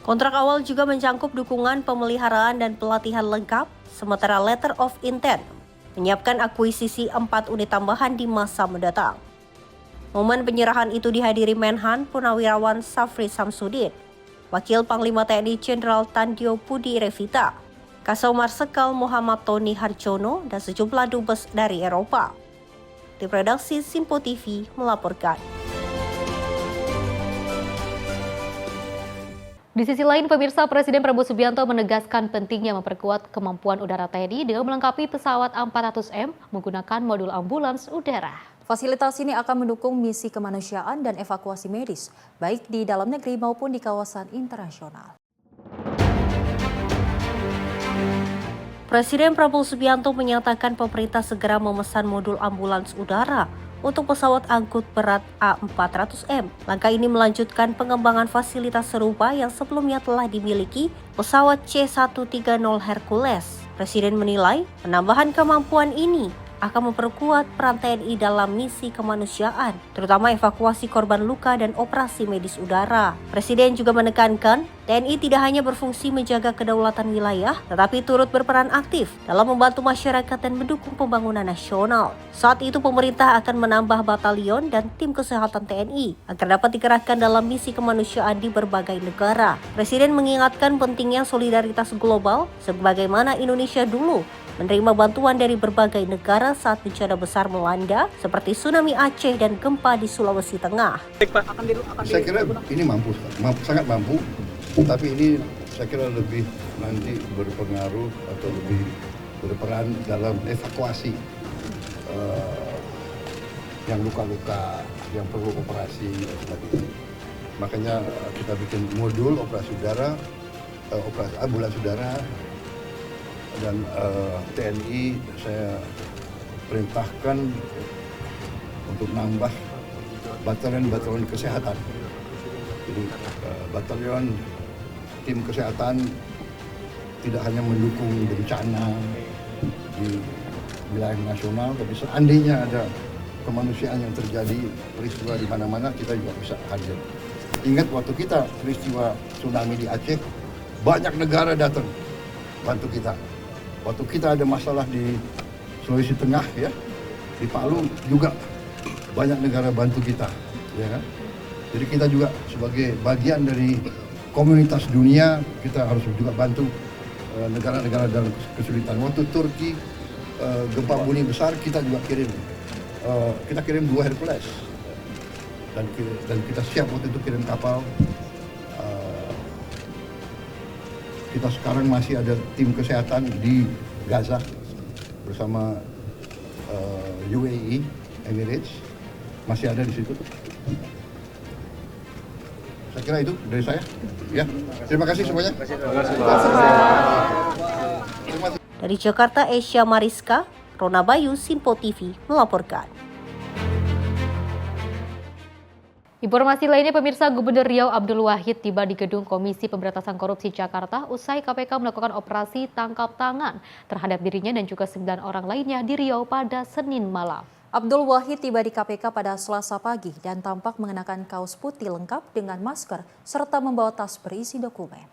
Q: Kontrak awal juga mencangkup dukungan pemeliharaan dan pelatihan lengkap, sementara letter of intent menyiapkan akuisisi 4 unit tambahan di masa mendatang. Momen penyerahan itu dihadiri Menhan Purnawirawan Safri Samsudin, Wakil Panglima TNI Jenderal Tandio Pudi Revita, Kasau Marsekal Muhammad Tony Harjono, dan sejumlah dubes dari Eropa. Tim redaksi Simpo TV melaporkan.
A: Di sisi lain, pemirsa, Presiden Prabowo Subianto menegaskan pentingnya memperkuat kemampuan udara TNI dengan melengkapi pesawat A400M menggunakan modul ambulans udara.
B: Fasilitas ini akan mendukung misi kemanusiaan dan evakuasi medis, baik di dalam negeri maupun di kawasan internasional.
Q: Presiden Prabowo Subianto menyatakan pemerintah segera memesan modul ambulans udara untuk pesawat angkut berat A400M. Langkah ini melanjutkan pengembangan fasilitas serupa yang sebelumnya telah dimiliki pesawat C-130 Hercules. Presiden menilai penambahan kemampuan ini akan memperkuat peran TNI dalam misi kemanusiaan, terutama evakuasi korban luka dan operasi medis udara. Presiden juga menekankan TNI tidak hanya berfungsi menjaga kedaulatan wilayah, tetapi turut berperan aktif dalam membantu masyarakat dan mendukung pembangunan nasional. Saat itu pemerintah akan menambah batalion dan tim kesehatan TNI agar dapat dikerahkan dalam misi kemanusiaan di berbagai negara. Presiden mengingatkan pentingnya solidaritas global sebagaimana Indonesia dulu menerima bantuan dari berbagai negara saat bencana besar melanda seperti tsunami Aceh dan gempa di Sulawesi Tengah.
L: Saya kira ini sangat mampu, tapi ini saya kira lebih nanti berpengaruh atau lebih berperan dalam evakuasi yang luka-luka, yang perlu operasi dan sebagainya. Makanya kita bikin modul operasi udara, operasi ambulans udara, dan TNI saya perintahkan untuk nambah batalion kesehatan. Jadi batalion tim kesehatan tidak hanya mendukung bencana di wilayah nasional, tapi seandainya ada kemanusiaan yang terjadi, peristiwa di mana-mana, kita juga bisa hadir. Ingat waktu kita peristiwa tsunami di Aceh, banyak negara datang bantu kita. Waktu kita ada masalah di Sulawesi Tengah, ya, di Palu juga banyak negara bantu kita, ya kan? Jadi kita juga sebagai bagian dari komunitas dunia, kita harus juga bantu negara-negara dalam kesulitan. Waktu Turki gempa bumi besar, kita juga kirim 2 Hercules dan kita siap waktu itu kirim kapal. Kita sekarang masih ada tim kesehatan di Gaza bersama UAE, Emirates, masih ada di situ. Saya kira itu dari saya. Ya, terima kasih semuanya.
Q: Dari Jakarta, Esya Mariska, Rona Bayu, Simpo TV melaporkan.
A: Informasi lainnya, pemirsa, Gubernur Riau Abdul Wahid tiba di Gedung Komisi Pemberantasan Korupsi Jakarta usai KPK melakukan operasi tangkap tangan terhadap dirinya dan juga 9 orang lainnya di Riau pada Senin malam.
B: Abdul Wahid tiba di KPK pada Selasa pagi dan tampak mengenakan kaos putih lengkap dengan masker serta membawa tas berisi dokumen.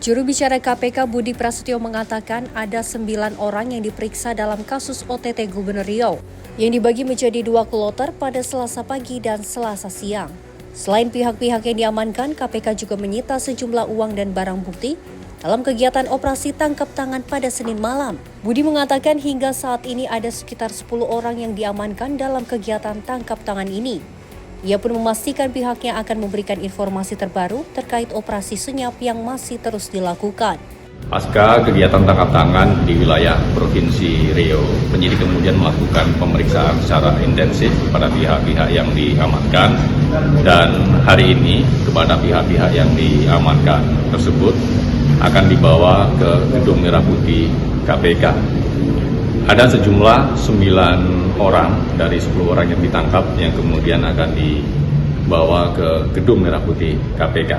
B: Juru bicara KPK Budi Prasetyo mengatakan ada 9 orang yang diperiksa dalam kasus OTT Gubernur Riau yang dibagi menjadi 2 kloter pada Selasa pagi dan Selasa siang. Selain pihak-pihak yang diamankan, KPK juga menyita sejumlah uang dan barang bukti dalam kegiatan operasi tangkap tangan pada Senin malam. Budi mengatakan hingga saat ini ada sekitar 10 orang yang diamankan dalam kegiatan tangkap tangan ini. Ia pun memastikan pihaknya akan memberikan informasi terbaru terkait operasi senyap yang masih terus dilakukan.
M: Pasca kegiatan tangkap tangan di wilayah Provinsi Riau, penyidik kemudian melakukan pemeriksaan secara intensif kepada pihak-pihak yang diamankan, dan hari ini kepada pihak-pihak yang diamankan tersebut akan dibawa ke Gedung Merah Putih KPK. Ada sejumlah 9 orang dari 10 orang yang ditangkap yang kemudian akan dibawa ke Gedung Merah Putih KPK.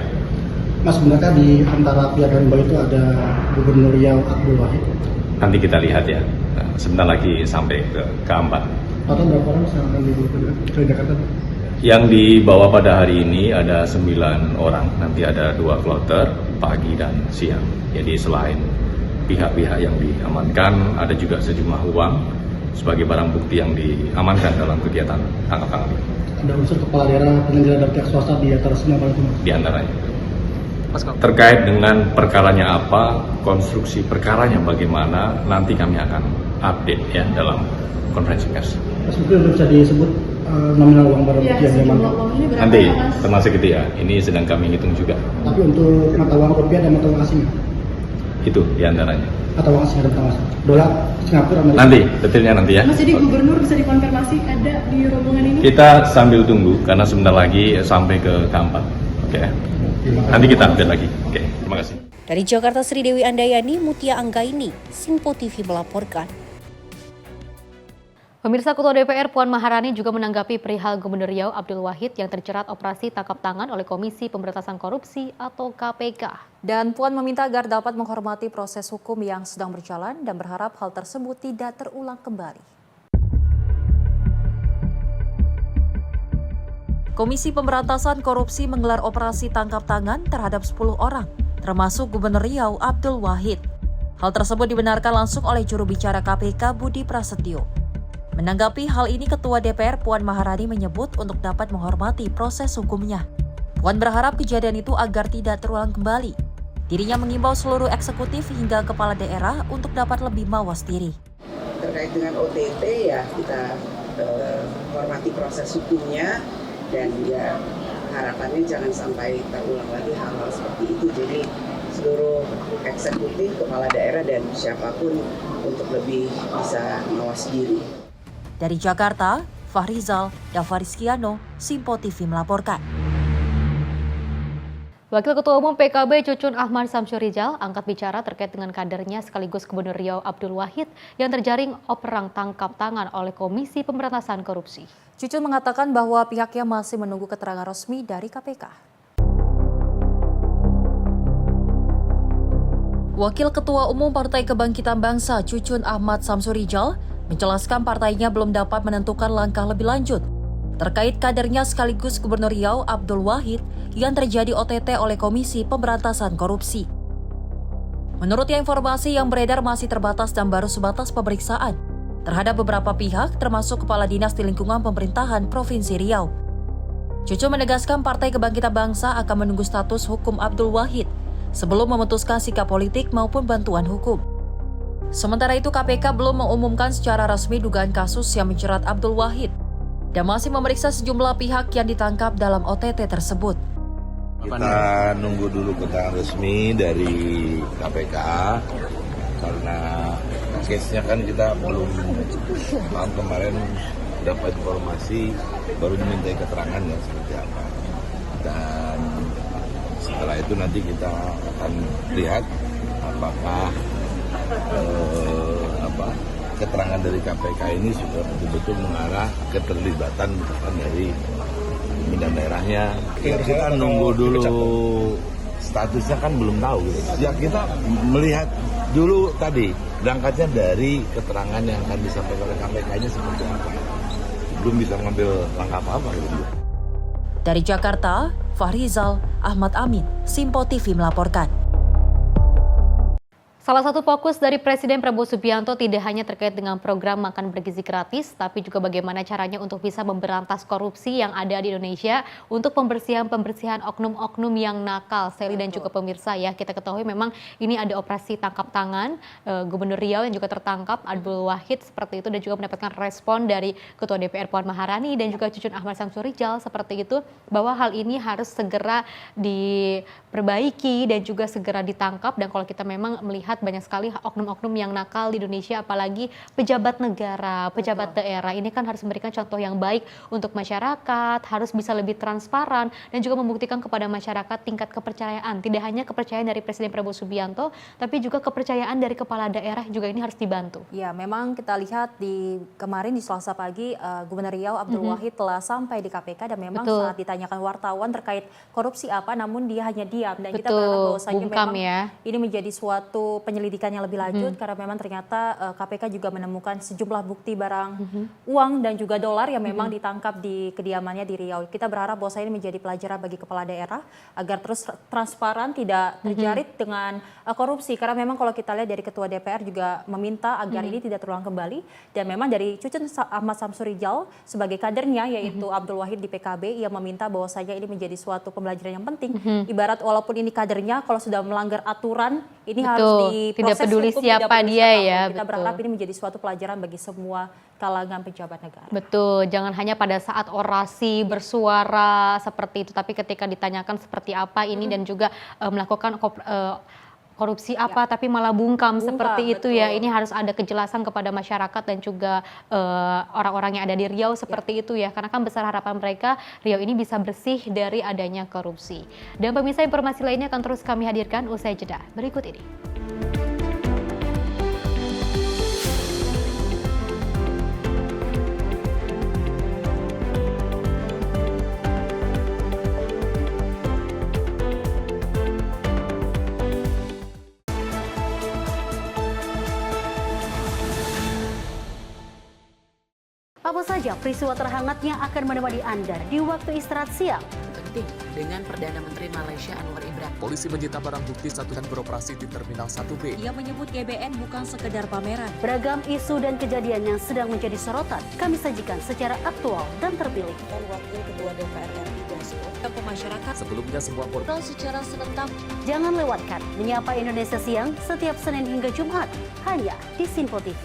N: Mas, benarkah di antara pihak yang dibawa itu ada Gubernur Riau Abdul Wahid?
M: Nanti kita lihat ya, sebentar lagi sampai ke keempat.
N: Atau berapa orang yang akan dibawa ke Jakarta?
M: Yang dibawa pada hari ini ada 9 orang, nanti ada 2 kloter pagi dan siang. Jadi selain pihak-pihak yang diamankan, ada juga sejumlah uang sebagai barang bukti yang diamankan dalam kegiatan tangkap tangan.
N: Ada unsur kepala daerah, penyelenggara dari pihak swasta di antara semua itu?
M: Di antaranya. Terkait dengan perkaranya apa, konstruksi perkaranya bagaimana, nanti kami akan update ya dalam konferensi pers.
N: Mas, mungkin bisa disebut nominal uang barang bukti yang diamankan?
M: Nanti termasuk itu ya, ini sedang kami hitung juga.
N: Tapi untuk mata uang rupiah dan mata uang asing?
M: Itu diantaranya.
N: Atau uang asing dan asing? Dolar, Singapura, Amerika?
M: Nanti, detailnya nanti ya.
O: Mas, jadi Gubernur bisa dikonfirmasi ada di rombongan ini?
M: Kita sambil tunggu, karena sebentar lagi sampai ke keempat. Oke. Nanti kita update lagi. Oke, terima kasih.
B: Dari Jakarta, Sri Dewi Andayani, Mutia Anggaini, Simpo TV melaporkan.
A: Pemirsa, Ketua DPR Puan Maharani juga menanggapi perihal Gubernur Riau Abdul Wahid yang terjerat operasi tangkap tangan oleh Komisi Pemberantasan Korupsi atau KPK.
B: Dan Puan meminta agar dapat menghormati proses hukum yang sedang berjalan dan berharap hal tersebut tidak terulang kembali. Komisi Pemberantasan Korupsi menggelar operasi tangkap tangan terhadap 10 orang, termasuk Gubernur Riau Abdul Wahid. Hal tersebut dibenarkan langsung oleh juru bicara KPK Budi Prasetyo. Menanggapi hal ini, Ketua DPR Puan Maharani menyebut untuk dapat menghormati proses hukumnya. Puan berharap kejadian itu agar tidak terulang kembali. Dirinya mengimbau seluruh eksekutif hingga kepala daerah untuk dapat lebih mawas diri.
U: Terkait dengan OTT ya kita hormati proses hukumnya, dan ya harapannya jangan sampai terulang lagi hal-hal seperti itu. Jadi seluruh eksekutif, kepala daerah dan siapapun untuk lebih bisa mawas diri.
B: Dari Jakarta, Fahrizal, Davarizkiano, Simpo TV melaporkan.
A: Wakil Ketua Umum PKB Cucun Ahmad Samsurijal angkat bicara terkait dengan kadernya sekaligus Gubernur Riau Abdul Wahid yang terjaring operang tangkap tangan oleh Komisi Pemberantasan Korupsi.
B: Cucun mengatakan bahwa pihaknya masih menunggu keterangan resmi dari KPK. Wakil Ketua Umum Partai Kebangkitan Bangsa Cucun Ahmad Samsurijal menjelaskan partainya belum dapat menentukan langkah lebih lanjut terkait kadernya sekaligus Gubernur Riau Abdul Wahid yang terjadi OTT oleh Komisi Pemberantasan Korupsi. Menurutnya informasi yang beredar masih terbatas dan baru sebatas pemeriksaan terhadap beberapa pihak termasuk Kepala Dinas di lingkungan pemerintahan Provinsi Riau. Cucu menegaskan Partai Kebangkitan Bangsa akan menunggu status hukum Abdul Wahid sebelum memutuskan sikap politik maupun bantuan hukum. Sementara itu KPK belum mengumumkan secara resmi dugaan kasus yang menjerat Abdul Wahid dan masih memeriksa sejumlah pihak yang ditangkap dalam OTT tersebut.
X: Kita nunggu dulu keterangan resmi dari KPK karena case-nya kan kita belum kemarin dapat informasi baru dimintai keterangan ya seperti apa. Dan setelah itu nanti kita akan lihat apakah keterangan dari KPK ini sudah betul-betul mengarah keterlibatan misalkan dari pimpinan daerahnya. Kita nunggu dulu, statusnya kan belum tahu. Ya kita melihat dulu tadi, berangkatnya dari keterangan yang akan disampaikan oleh KPK-nya seperti apa. Belum bisa mengambil langkah apa-apa gitu.
B: Dari Jakarta, Fahrizal Ahmad Amin, Simpo TV melaporkan.
A: Salah satu fokus dari Presiden Prabowo Subianto tidak hanya terkait dengan program makan bergizi gratis, tapi juga bagaimana caranya untuk bisa memberantas korupsi yang ada di Indonesia untuk pembersihan oknum-oknum yang nakal. Sally dan juga pemirsa ya, kita ketahui memang ini ada operasi tangkap tangan Gubernur Riau yang juga tertangkap, Abdul Wahid seperti itu, dan juga mendapatkan respon dari Ketua DPR Puan Maharani dan juga Cucun Ahmad Samsurijal seperti itu, bahwa hal ini harus segera diperbaiki dan juga segera ditangkap. Dan kalau kita memang melihat banyak sekali oknum-oknum yang nakal di Indonesia, apalagi pejabat negara, pejabat daerah. Ini kan harus memberikan contoh yang baik untuk masyarakat, harus bisa lebih transparan dan juga membuktikan kepada masyarakat tingkat kepercayaan. Tidak hanya kepercayaan dari Presiden Prabowo Subianto, tapi juga kepercayaan dari kepala daerah juga ini harus dibantu.
B: Ya, memang kita lihat kemarin di Selasa pagi, Gubernur Riau Abdul Wahid telah sampai di KPK dan memang saat ditanyakan wartawan terkait korupsi apa, namun dia hanya diam. Dan kita berharap bahwasanya memang ini menjadi suatu penyelidikan yang lebih lanjut karena memang ternyata KPK juga menemukan sejumlah bukti barang uang dan juga dolar yang memang ditangkap di kediamannya di Riau. Kita berharap bahwa ini menjadi pelajaran bagi kepala daerah agar terus transparan, tidak terjarit dengan korupsi, karena memang kalau kita lihat dari Ketua DPR juga meminta agar ini tidak terulang kembali. Dan memang dari Cucun Ahmad Samsurijal sebagai kadernya yaitu Abdul Wahid di PKB, ia meminta bahwasanya ini menjadi suatu pembelajaran yang penting. Ibarat walaupun ini kadernya, kalau sudah melanggar aturan ini harus diproses.
A: Tidak peduli
B: hukum,
A: siapa dia ya.
B: Kita berharap ini menjadi suatu pelajaran bagi semua kalangan pejabat negara.
A: Betul, jangan hanya pada saat orasi bersuara seperti itu, tapi ketika ditanyakan seperti apa ini dan juga melakukan korupsi apa, tapi malah bungkam seperti itu ya. Ini harus ada kejelasan kepada masyarakat dan juga orang-orang yang ada di Riau seperti itu ya. Karena kan besar harapan mereka Riau ini bisa bersih dari adanya korupsi. Dan pemirsa, informasi lainnya akan terus kami hadirkan usai jeda berikut ini.
J: Apa saja peristiwa terhangatnya akan menemani Anda di waktu istirahat siang?
K: Penting dengan Perdana Menteri Malaysia Anwar Ibrahim.
P: Polisi menyita barang bukti dan beroperasi di Terminal 1B.
J: Ia menyebut GBN bukan sekedar pameran. Beragam isu dan kejadian yang sedang menjadi sorotan kami sajikan secara aktual dan terpilih.
S: Dan Wakil Ketua DPR RI Dasko
J: ke masyarakat.
P: Sebelumnya semua
J: portal secara serentak. Jangan lewatkan Menyapa Indonesia Siang setiap Senin hingga Jumat hanya di Simpo TV.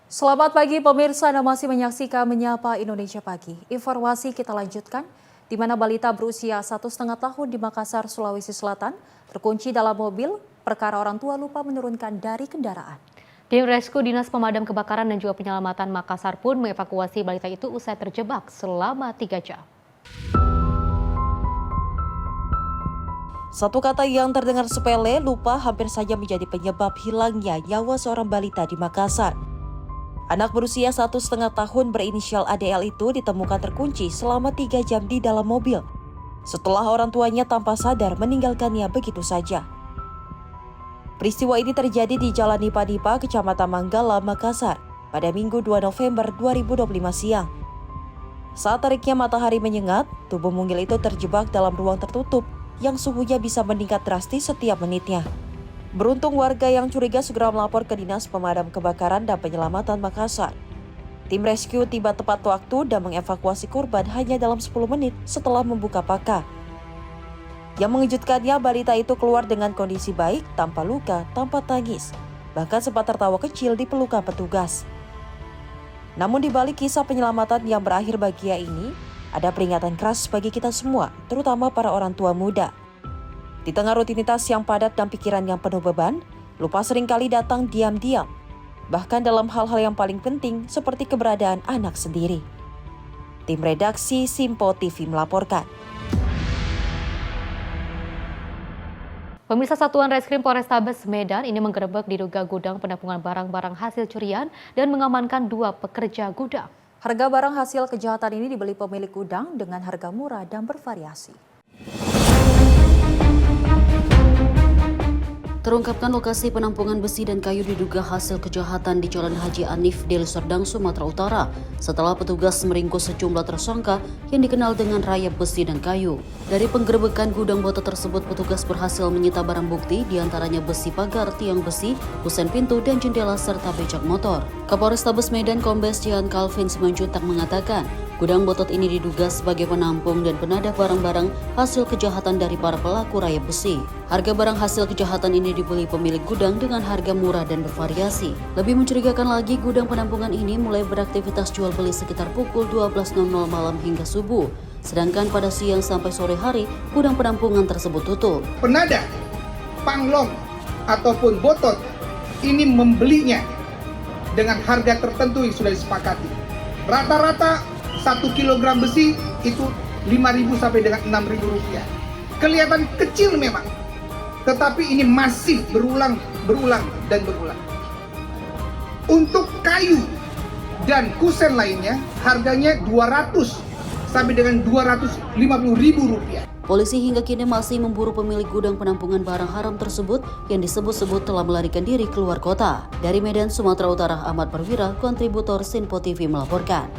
B: Selamat pagi pemirsa, Anda masih menyaksikan Menyapa Indonesia Pagi. Informasi kita lanjutkan, di mana balita berusia 1,5 tahun di Makassar, Sulawesi Selatan terkunci dalam mobil perkara orang tua lupa menurunkan dari kendaraan.
A: Tim Rescue Dinas Pemadam Kebakaran dan juga Penyelamatan Makassar pun mengevakuasi balita itu usai terjebak selama 3 jam.
Y: Satu kata yang terdengar sepele, lupa hampir saja menjadi penyebab hilangnya nyawa seorang balita di Makassar. Anak berusia 1,5 tahun berinisial ADL itu ditemukan terkunci selama 3 jam di dalam mobil setelah orang tuanya tanpa sadar meninggalkannya begitu saja. Peristiwa ini terjadi di Jalan Nipa-Nipa, Kecamatan Manggala, Makassar pada Minggu 2 November 2025 siang. Saat teriknya matahari menyengat, tubuh mungil itu terjebak dalam ruang tertutup yang suhunya bisa meningkat drastis setiap menitnya. Beruntung warga yang curiga segera melapor ke Dinas Pemadam Kebakaran dan Penyelamatan Makassar. Tim rescue tiba tepat waktu dan mengevakuasi korban hanya dalam 10 menit setelah membuka paka. Yang mengejutkannya, balita itu keluar dengan kondisi baik, tanpa luka, tanpa tangis, bahkan sempat tertawa kecil di pelukan petugas. Namun di balik kisah penyelamatan yang berakhir bahagia ini, ada peringatan keras bagi kita semua, terutama para orang tua muda. Di tengah rutinitas yang padat dan pikiran yang penuh beban, lupa seringkali datang diam-diam, bahkan dalam hal-hal yang paling penting seperti keberadaan anak sendiri. Tim redaksi Simpo TV melaporkan.
A: Pemirsa, Satuan Reskrim Polrestabes Medan ini menggerebek diduga gudang penampungan barang-barang hasil curian dan mengamankan 2 pekerja gudang.
B: Harga barang hasil kejahatan ini dibeli pemilik gudang dengan harga murah dan bervariasi.
C: Terungkapkan lokasi penampungan besi dan kayu diduga hasil kejahatan di Jalan Haji Anif, Deli Serdang, Sumatera Utara setelah petugas meringkus sejumlah tersangka yang dikenal dengan rayap besi dan kayu. Dari penggerebekan gudang botol tersebut, petugas berhasil menyita barang bukti diantaranya besi pagar, tiang besi, kusen pintu, dan jendela serta becak motor. Kapolrestabes Medan Kombes Jihan Calvin Simanjuntak mengatakan, gudang botot ini diduga sebagai penampung dan penadah barang-barang hasil kejahatan dari para pelaku rayap besi. Harga barang hasil kejahatan ini dibeli pemilik gudang dengan harga murah dan bervariasi. Lebih mencurigakan lagi, gudang penampungan ini mulai beraktivitas jual beli sekitar pukul 12.00 malam hingga subuh. Sedangkan pada siang sampai sore hari, gudang penampungan tersebut tutup.
D: Penadah, panglong, ataupun botot ini membelinya dengan harga tertentu yang sudah disepakati. Rata-rata 1 kilogram besi itu 5.000 sampai dengan 6.000 rupiah. Kelihatan kecil memang, tetapi ini masih berulang dan berulang. Untuk kayu dan kusen lainnya harganya 200 sampai dengan 250.000 rupiah.
C: Polisi hingga kini masih memburu pemilik gudang penampungan barang haram tersebut yang disebut-sebut telah melarikan diri keluar kota. Dari Medan, Sumatera Utara, Ahmad Perwira, kontributor Simpo TV melaporkan.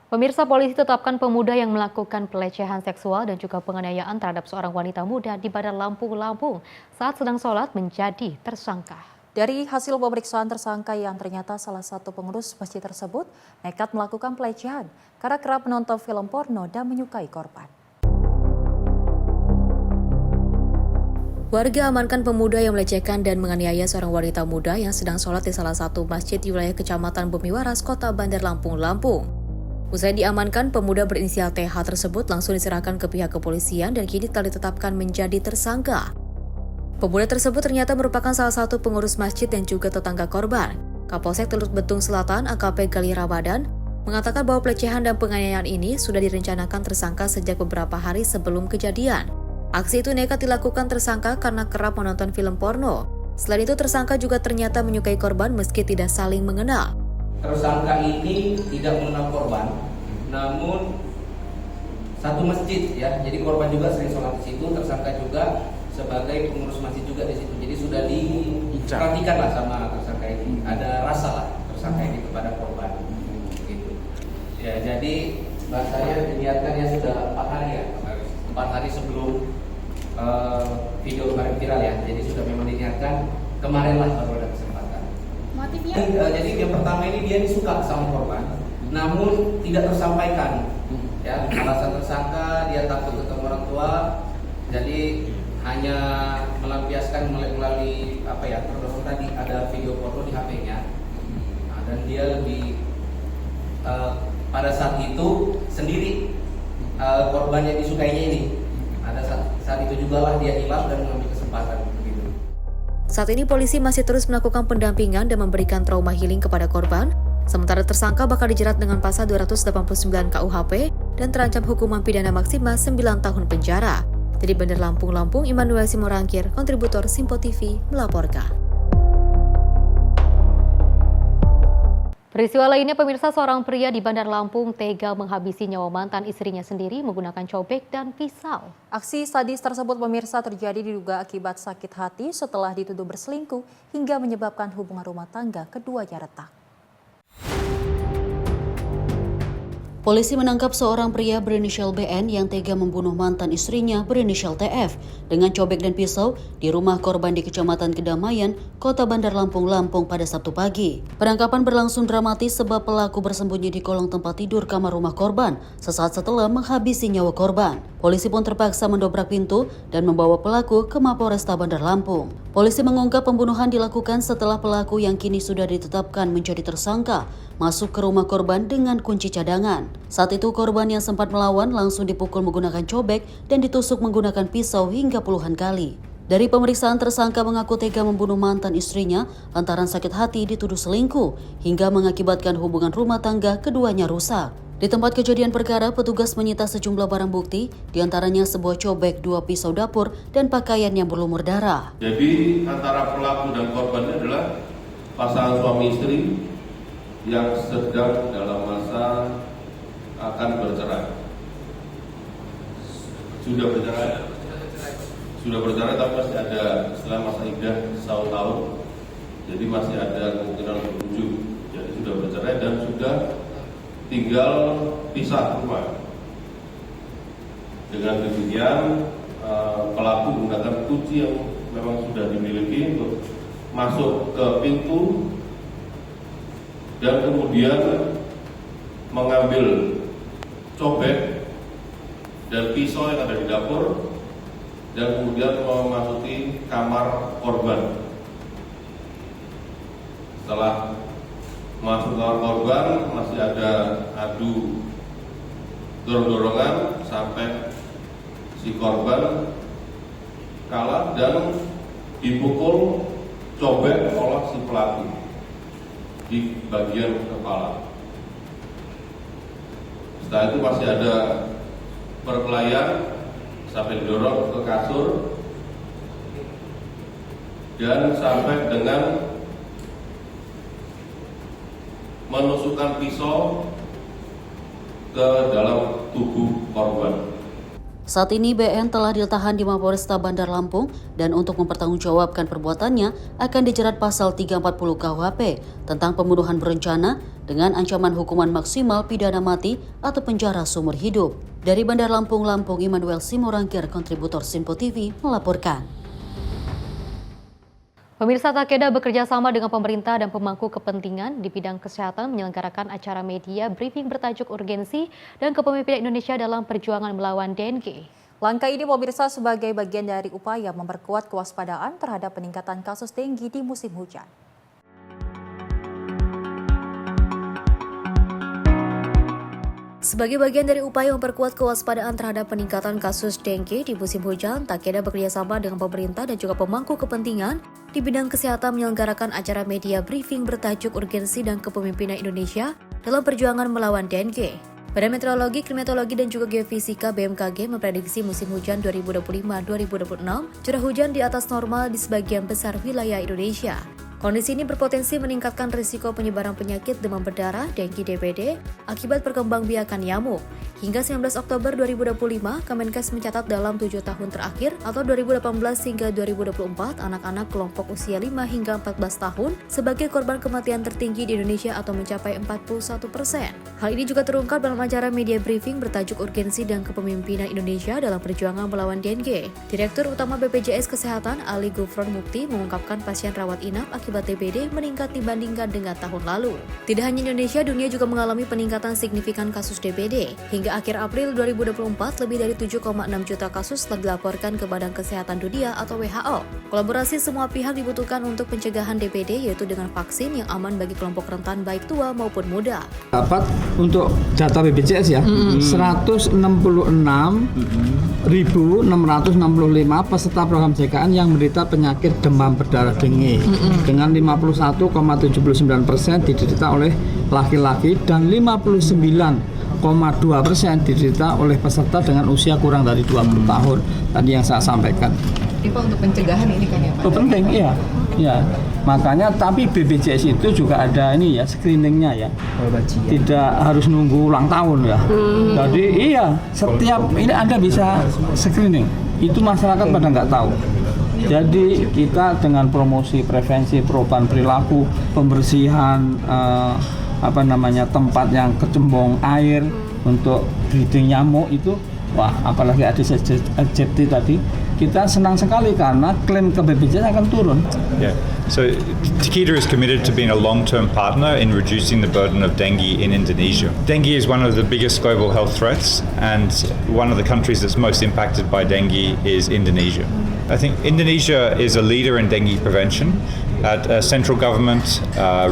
A: Pemirsa, polisi tetapkan pemuda yang melakukan pelecehan seksual dan juga penganiayaan terhadap seorang wanita muda di Bandar Lampung saat sedang sholat menjadi tersangka.
B: Dari hasil pemeriksaan tersangka yang ternyata salah satu pengurus masjid tersebut nekat melakukan pelecehan karena kerap menonton film porno dan menyukai korban. Warga amankan pemuda yang melecehkan dan menganiaya seorang wanita muda yang sedang sholat di salah satu masjid di wilayah Kecamatan Bumiwaras, Kota Bandar Lampung. Usai diamankan, pemuda berinisial TH tersebut langsung diserahkan ke pihak kepolisian dan kini telah ditetapkan menjadi tersangka. Pemuda tersebut ternyata merupakan salah satu pengurus masjid dan juga tetangga korban. Kapolsek Teluk Betung Selatan AKP Gali Ramadan mengatakan bahwa pelecehan dan penganiayaan ini sudah direncanakan tersangka sejak beberapa hari sebelum kejadian. Aksi itu nekat dilakukan tersangka karena kerap menonton film porno. Selain itu, tersangka juga ternyata menyukai korban meski tidak saling mengenal.
R: Tersangka ini tidak mengenal korban, namun satu masjid ya. Jadi korban juga sering sholat di situ, tersangka juga sebagai pengurus masjid juga di situ. Jadi sudah diperhatikan lah sama tersangka ini. Ada rasa lah tersangka ini kepada korban. Gitu. Ya, jadi bahasanya diniatkannya sudah 4 hari ya. 4 hari sebelum video kemarin viral ya. Jadi sudah memang diniatkan, kemarin lah baru ada kesempatan. Jadi yang pertama ini dia disuka sama korban, namun tidak tersampaikan. Ya, alasan tersangka dia takut ketemu orang tua, jadi hanya melampiaskan melalui apa ya, terus tadi ada video porno di HP-nya. Nah, dan dia lebih pada saat itu sendiri korban yang disukainya ini. Ada saat itu juga lah dia hilang dan mengambil kesempatan.
E: Saat ini polisi masih terus melakukan pendampingan dan memberikan trauma healing kepada korban. Sementara tersangka bakal dijerat dengan pasal 289 KUHP dan terancam hukuman pidana maksimal 9 tahun penjara. Dari Bandar Lampung, Immanuel Simorangkir, kontributor Simpo TV melaporkan.
A: Peristiwa lainnya, pemirsa, seorang pria di Bandar Lampung tega menghabisi nyawa mantan istrinya sendiri menggunakan cobek dan pisau.
B: Aksi sadis tersebut, pemirsa, terjadi diduga akibat sakit hati setelah dituduh berselingkuh hingga menyebabkan hubungan rumah tangga keduanya retak.
C: Polisi menangkap seorang pria berinisial BN yang tega membunuh mantan istrinya berinisial TF dengan cobek dan pisau di rumah korban di Kecamatan Kedamaian, Kota Bandar Lampung pada Sabtu pagi. Penangkapan berlangsung dramatis sebab pelaku bersembunyi di kolong tempat tidur kamar rumah korban sesaat setelah menghabisi nyawa korban. Polisi pun terpaksa mendobrak pintu dan membawa pelaku ke Mapolresta Bandar Lampung. Polisi mengungkap pembunuhan dilakukan setelah pelaku yang kini sudah ditetapkan menjadi tersangka masuk ke rumah korban dengan kunci cadangan. Saat itu korban yang sempat melawan langsung dipukul menggunakan cobek dan ditusuk menggunakan pisau hingga puluhan kali. Dari pemeriksaan, tersangka mengaku tega membunuh mantan istrinya lantaran sakit hati dituduh selingkuh hingga mengakibatkan hubungan rumah tangga keduanya rusak. Di tempat kejadian perkara, petugas menyita sejumlah barang bukti, diantaranya sebuah cobek, 2 pisau dapur, dan pakaian yang berlumur darah.
F: Jadi antara pelaku dan korban adalah pasangan suami istri yang sedang dalam masa akan bercerai. Sudah bercerai tapi masih ada setelah masa iddah 1 tahun, jadi masih ada kemungkinan berujung. Jadi sudah bercerai dan sudah tinggal pisah rumah. Dengan demikian pelaku menggunakan kunci yang memang sudah dimiliki untuk masuk ke pintu dan kemudian mengambil cobek dan pisau yang ada di dapur dan kemudian memasuki kamar korban. Setelah masuk kamar korban masih ada adu dorong-dorongan sampai si korban kalah dan dipukul cobek oleh si pelaku di bagian kepala. Setelah itu masih ada perkelahian sampai didorong ke kasur dan sampai dengan menusukkan pisau ke dalam tubuh korban.
C: Saat ini BN telah ditahan di Mapolresta Bandar Lampung dan untuk mempertanggungjawabkan perbuatannya akan dijerat pasal 340 KUHP tentang pembunuhan berencana dengan ancaman hukuman maksimal pidana mati atau penjara seumur hidup. Dari Bandar Lampung, Immanuel Simorangkir, kontributor Simpo TV melaporkan.
A: Pemirsa, Takeda bekerja sama dengan pemerintah dan pemangku kepentingan di bidang kesehatan menyelenggarakan acara media briefing bertajuk urgensi dan kepemimpinan Indonesia dalam perjuangan melawan dengue.
B: Langkah ini pemirsa sebagai bagian dari upaya memperkuat kewaspadaan terhadap peningkatan kasus dengue di musim hujan. Sebagai bagian dari upaya memperkuat kewaspadaan terhadap peningkatan kasus dengue di musim hujan, Takeda bekerjasama dengan pemerintah dan juga pemangku kepentingan di bidang kesehatan menyelenggarakan acara media briefing bertajuk urgensi dan kepemimpinan Indonesia dalam perjuangan melawan dengue. Badan Meteorologi, Klimatologi, dan juga Geofisika BMKG memprediksi musim hujan 2025-2026 curah hujan di atas normal di sebagian besar wilayah Indonesia. Kondisi ini berpotensi meningkatkan risiko penyebaran penyakit demam berdarah, dengue DBD, akibat perkembangbiakan nyamuk. Hingga 19 Oktober 2025, Kemenkes mencatat dalam 7 tahun terakhir atau 2018 hingga 2024, anak-anak kelompok usia 5 hingga 14 tahun sebagai korban kematian tertinggi di Indonesia atau mencapai 41%. Hal ini juga terungkap dalam acara media briefing bertajuk Urgensi dan Kepemimpinan Indonesia dalam Perjuangan Melawan Dengue. Direktur Utama BPJS Kesehatan Ali Gufron Mukti mengungkapkan pasien rawat inap akibat DBD meningkat dibandingkan dengan tahun lalu. Tidak hanya Indonesia, dunia juga mengalami peningkatan signifikan kasus DBD. Hingga akhir April 2024, lebih dari 7,6 juta kasus telah dilaporkan ke Badan Kesehatan Dunia atau WHO. Kolaborasi semua pihak dibutuhkan untuk pencegahan DBD, yaitu dengan vaksin yang aman bagi kelompok rentan baik tua maupun muda.
G: Dapat untuk data BPJS ya, 166.665 peserta program JKN yang menderita penyakit demam berdarah dengue. Dengan 51,79% diderita oleh laki-laki dan 59,2% diderita oleh peserta dengan usia kurang dari 20 tahun. Tadi yang saya sampaikan.
T: Ini Pak, untuk pencegahan ini kan ya Pak?
G: Oh, penting, iya. Ya. Makanya tapi BPJS itu juga ada ini ya, screeningnya ya. Tidak harus nunggu ulang tahun ya. Jadi iya, setiap ini Anda bisa screening. Itu masyarakat pada nggak tahu. Jadi kita dengan promosi prevensi perubahan perilaku, pembersihan tempat yang kecembung air untuk breeding nyamuk itu, wah apalagi ada safety tadi, kita senang sekali karena klaim ke BPJS akan turun.
V: Yeah. So Takeda is committed to being a long-term partner in reducing the burden of dengue in Indonesia. Dengue is one of the biggest global health threats, and one of the countries that's most impacted by dengue is Indonesia. I think Indonesia is a leader in dengue prevention at central government,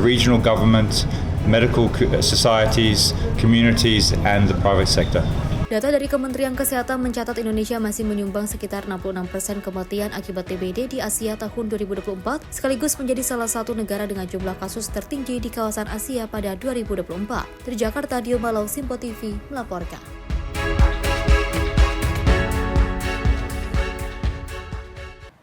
V: regional government, medical societies, communities, and the private sector.
E: Data dari Kementerian Kesehatan mencatat Indonesia masih menyumbang sekitar 66% kematian akibat TBD di Asia tahun 2024, sekaligus menjadi salah satu negara dengan jumlah kasus tertinggi di kawasan Asia pada 2024. Dari Jakarta, Dio Malau, Simpo TV melaporkan.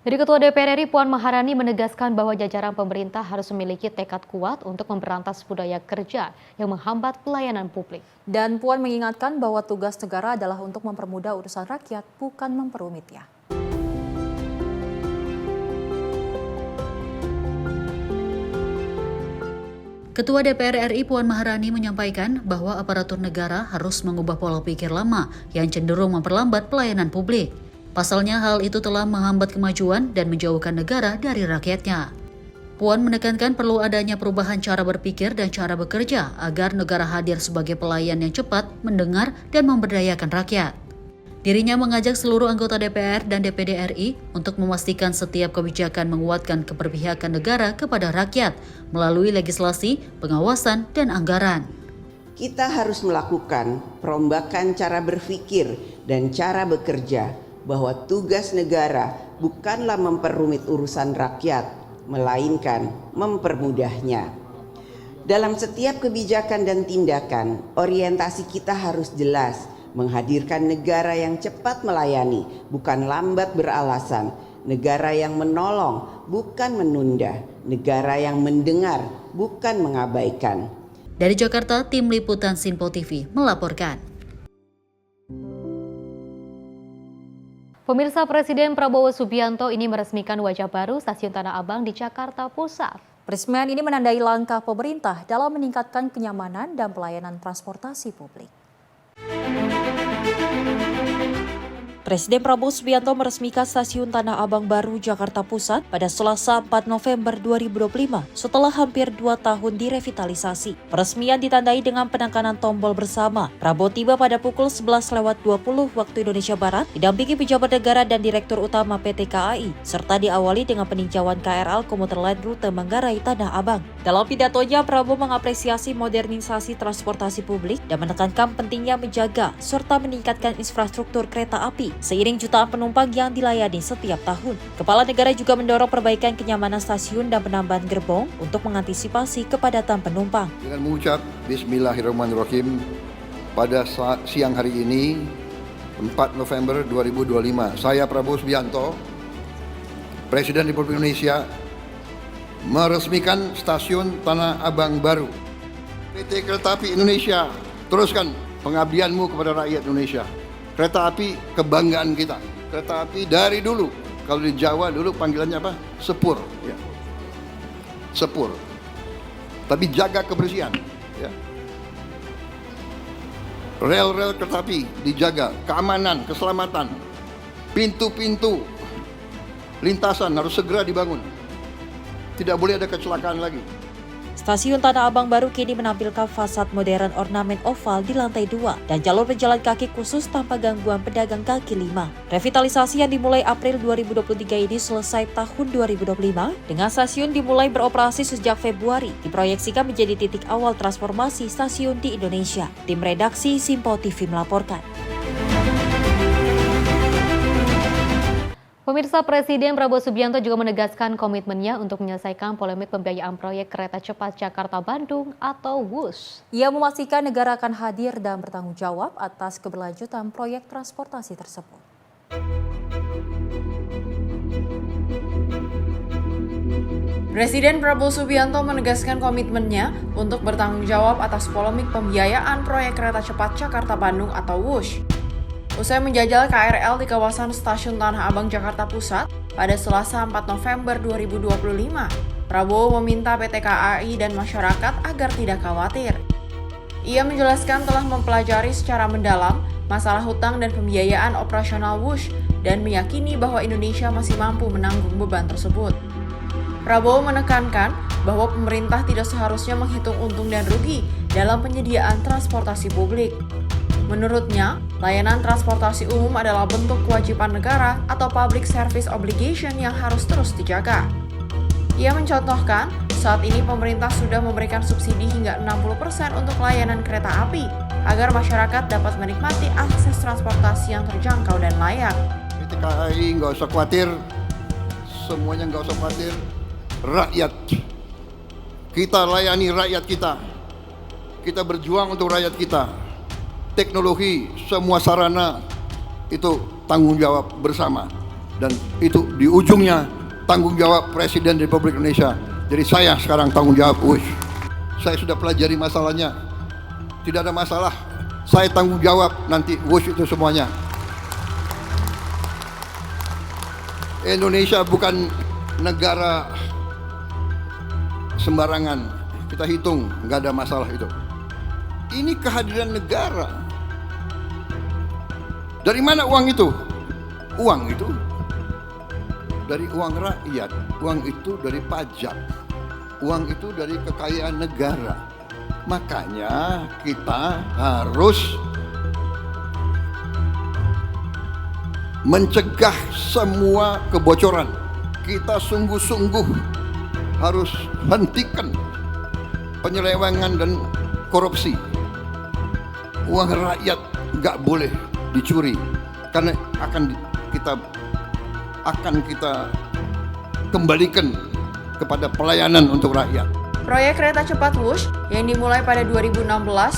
A: Dari Ketua DPR RI Puan Maharani menegaskan bahwa jajaran pemerintah harus memiliki tekad kuat untuk memberantas budaya kerja yang menghambat pelayanan publik.
B: Dan Puan mengingatkan bahwa tugas negara adalah untuk mempermudah urusan rakyat, bukan memperumitnya.
C: Ketua DPR RI Puan Maharani menyampaikan bahwa aparatur negara harus mengubah pola pikir lama yang cenderung memperlambat pelayanan publik. Pasalnya hal itu telah menghambat kemajuan dan menjauhkan negara dari rakyatnya. Puan menekankan perlu adanya perubahan cara berpikir dan cara bekerja agar negara hadir sebagai pelayan yang cepat, mendengar, dan memberdayakan rakyat. Dirinya mengajak seluruh anggota DPR dan DPD RI untuk memastikan setiap kebijakan menguatkan keberpihakan negara kepada rakyat melalui legislasi, pengawasan, dan anggaran.
U: Kita harus melakukan perombakan cara berpikir dan cara bekerja, bahwa tugas negara bukanlah memperumit urusan rakyat, melainkan mempermudahnya. Dalam setiap kebijakan dan tindakan, orientasi kita harus jelas, menghadirkan negara yang cepat melayani, bukan lambat beralasan, negara yang menolong, bukan menunda, negara yang mendengar, bukan mengabaikan.
C: Dari Jakarta, Tim Liputan Simpo TV melaporkan.
A: Pemirsa, Presiden Prabowo Subianto ini meresmikan wajah baru Stasiun Tanah Abang di Jakarta Pusat.
B: Peresmian ini menandai langkah pemerintah dalam meningkatkan kenyamanan dan pelayanan transportasi publik. Presiden Prabowo Subianto meresmikan Stasiun Tanah Abang baru Jakarta Pusat pada Selasa 4 November 2025 setelah hampir 2 tahun direvitalisasi. Peresmian ditandai dengan penekanan tombol bersama. Prabowo tiba pada pukul 11.20 waktu Indonesia Barat, didampingi pejabat negara dan Direktur Utama PT KAI, serta diawali dengan peninjauan KRL komuter lain rute Manggarai Tanah Abang. Dalam pidatonya, Prabowo mengapresiasi modernisasi transportasi publik dan menekankan pentingnya menjaga serta meningkatkan infrastruktur kereta api seiring jutaan penumpang yang dilayani setiap tahun. Kepala negara juga mendorong perbaikan kenyamanan stasiun dan penambahan gerbong untuk mengantisipasi kepadatan penumpang.
H: Dengan mengucap Bismillahirrahmanirrahim, pada siang hari ini, 4 November 2025, saya Prabowo Subianto, Presiden Republik Indonesia, meresmikan Stasiun Tanah Abang baru. PT Kereta Api Indonesia, teruskan pengabdianmu kepada rakyat Indonesia. Kereta api kebanggaan kita. Kereta api dari dulu, kalau di Jawa dulu panggilannya apa? Sepur. Ya. Sepur. Tapi jaga kebersihan. Ya. Rel-rel kereta api dijaga, keamanan, keselamatan, pintu-pintu lintasan harus segera dibangun. Tidak boleh ada kecelakaan lagi.
B: Stasiun Tanah Abang baru kini menampilkan fasad modern ornamen oval di lantai 2 dan jalur pejalan kaki khusus tanpa gangguan pedagang kaki 5. Revitalisasi yang dimulai April 2023 ini selesai tahun 2025 dengan stasiun dimulai beroperasi sejak Februari, diproyeksikan menjadi titik awal transformasi stasiun di Indonesia. Tim redaksi Simpo TV melaporkan.
A: Pemirsa, Presiden Prabowo Subianto juga menegaskan komitmennya untuk menyelesaikan polemik pembiayaan proyek kereta cepat Jakarta-Bandung atau WUS.
B: Ia memastikan negara akan hadir dan bertanggung jawab atas keberlanjutan proyek transportasi tersebut.
I: Presiden Prabowo Subianto menegaskan komitmennya untuk bertanggung jawab atas polemik pembiayaan proyek kereta cepat Jakarta-Bandung atau WUS. Usai menjajal KRL di kawasan Stasiun Tanah Abang Jakarta Pusat pada Selasa 4 November 2025, Prabowo meminta PT KAI dan masyarakat agar tidak khawatir. Ia menjelaskan telah mempelajari secara mendalam masalah hutang dan pembiayaan operasional WUS dan meyakini bahwa Indonesia masih mampu menanggung beban tersebut. Prabowo menekankan bahwa pemerintah tidak seharusnya menghitung untung dan rugi dalam penyediaan transportasi publik. Menurutnya, layanan transportasi umum adalah bentuk kewajiban negara atau public service obligation yang harus terus dijaga. Ia mencontohkan, saat ini pemerintah sudah memberikan subsidi hingga 60% untuk layanan kereta api. agar masyarakat dapat menikmati akses transportasi yang terjangkau dan layak.
H: PT KAI nggak usah khawatir, semuanya nggak usah khawatir. Rakyat, kita layani rakyat kita. Kita berjuang untuk rakyat kita. Teknologi, semua sarana itu tanggung jawab bersama. Dan itu di ujungnya tanggung jawab Presiden Republik Indonesia. Jadi saya sekarang tanggung jawab WUSH. Saya sudah pelajari masalahnya. Tidak ada masalah. Saya tanggung jawab nanti WUSH itu semuanya. Indonesia bukan negara sembarangan. Kita hitung, nggak ada masalah itu. Ini kehadiran negara. Dari mana uang itu? Uang itu dari uang rakyat. Uang itu dari pajak. Uang itu dari kekayaan negara. Makanya kita harus mencegah semua kebocoran. Kita sungguh-sungguh harus hentikan penyelewengan dan korupsi. Uang rakyat nggak boleh dicuri, karena akan kita kembalikan kepada pelayanan untuk rakyat.
I: Proyek kereta cepat WUSH yang dimulai pada 2016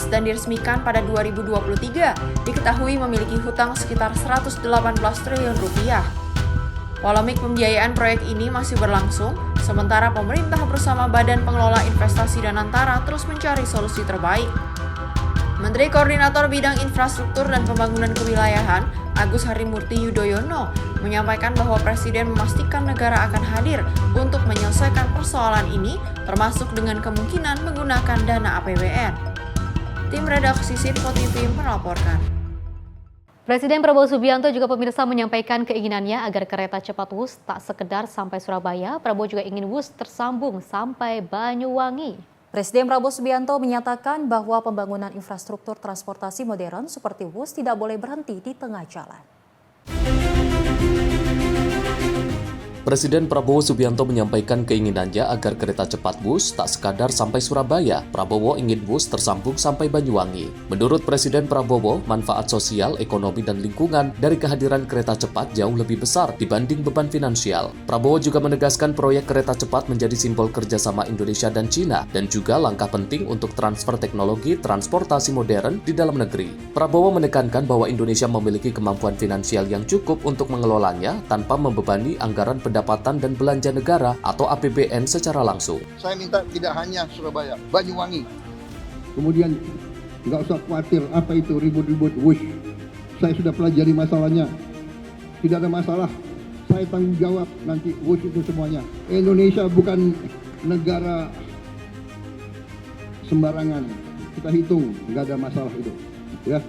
I: dan diresmikan pada 2023 diketahui memiliki hutang sekitar 118 triliun rupiah. Polemik pembiayaan proyek ini masih berlangsung, sementara pemerintah bersama Badan Pengelola Investasi dan Antara terus mencari solusi terbaik. Menteri Koordinator Bidang Infrastruktur dan Pembangunan Kewilayahan, Agus Harimurti Yudhoyono, menyampaikan bahwa Presiden memastikan negara akan hadir untuk menyelesaikan persoalan ini, termasuk dengan kemungkinan menggunakan dana APBN. Tim redaksi Sinfo TV melaporkan.
A: Presiden Prabowo Subianto juga pemirsa menyampaikan keinginannya agar kereta cepat WUSH tak sekedar sampai Surabaya, Prabowo juga ingin WUSH tersambung sampai Banyuwangi.
B: Presiden Prabowo Subianto menyatakan bahwa pembangunan infrastruktur transportasi modern seperti WUSH tidak boleh berhenti di tengah jalan.
P: Presiden Prabowo Subianto menyampaikan keinginannya agar kereta cepat WUSH tak sekadar sampai Surabaya. Prabowo ingin WUSH tersambung sampai Banyuwangi. Menurut Presiden Prabowo, manfaat sosial, ekonomi, dan lingkungan dari kehadiran kereta cepat jauh lebih besar dibanding beban finansial. Prabowo juga menegaskan proyek kereta cepat menjadi simbol kerjasama Indonesia dan Cina dan juga langkah penting untuk transfer teknologi transportasi modern di dalam negeri. Prabowo menekankan bahwa Indonesia memiliki kemampuan finansial yang cukup untuk mengelolanya tanpa membebani anggaran pendapatan dan belanja negara atau APBN secara langsung.
H: Saya minta tidak hanya Surabaya, Banyuwangi. Kemudian nggak usah khawatir apa itu ribut-ribut WUSH. Saya sudah pelajari masalahnya. Tidak ada masalah. Saya tanggung jawab nanti WUSH itu semuanya. Indonesia bukan negara sembarangan. Kita hitung, nggak ada masalah itu. Ya.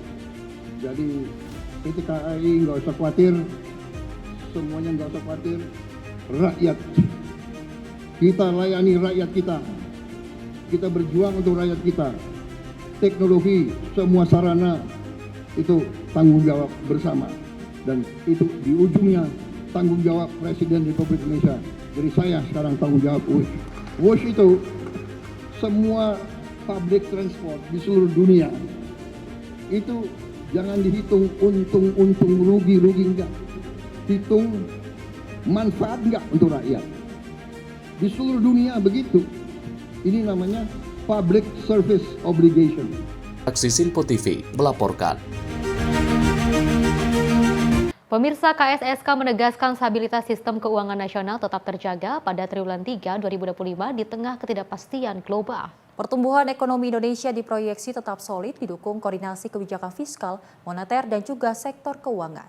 H: Jadi PT KAI nggak usah khawatir. Semuanya nggak usah khawatir. Rakyat, kita layani rakyat kita. Kita berjuang untuk rakyat kita. Teknologi, semua sarana itu tanggung jawab bersama. Dan itu di ujungnya tanggung jawab Presiden Republik Indonesia. Jadi saya sekarang tanggung jawab WUSH. WUSH itu semua public transport di seluruh dunia. Itu jangan dihitung untung rugi enggak. Hitung manfaat enggak untuk rakyat. Di seluruh dunia begitu. Ini namanya public service obligation.
P: Redaksi Sinfo TV melaporkan.
A: Pemirsa, KSSK menegaskan stabilitas sistem keuangan nasional tetap terjaga pada triwulan 3 2025 di tengah ketidakpastian global.
B: Pertumbuhan ekonomi Indonesia diproyeksi tetap solid didukung koordinasi kebijakan fiskal, moneter, dan juga sektor keuangan.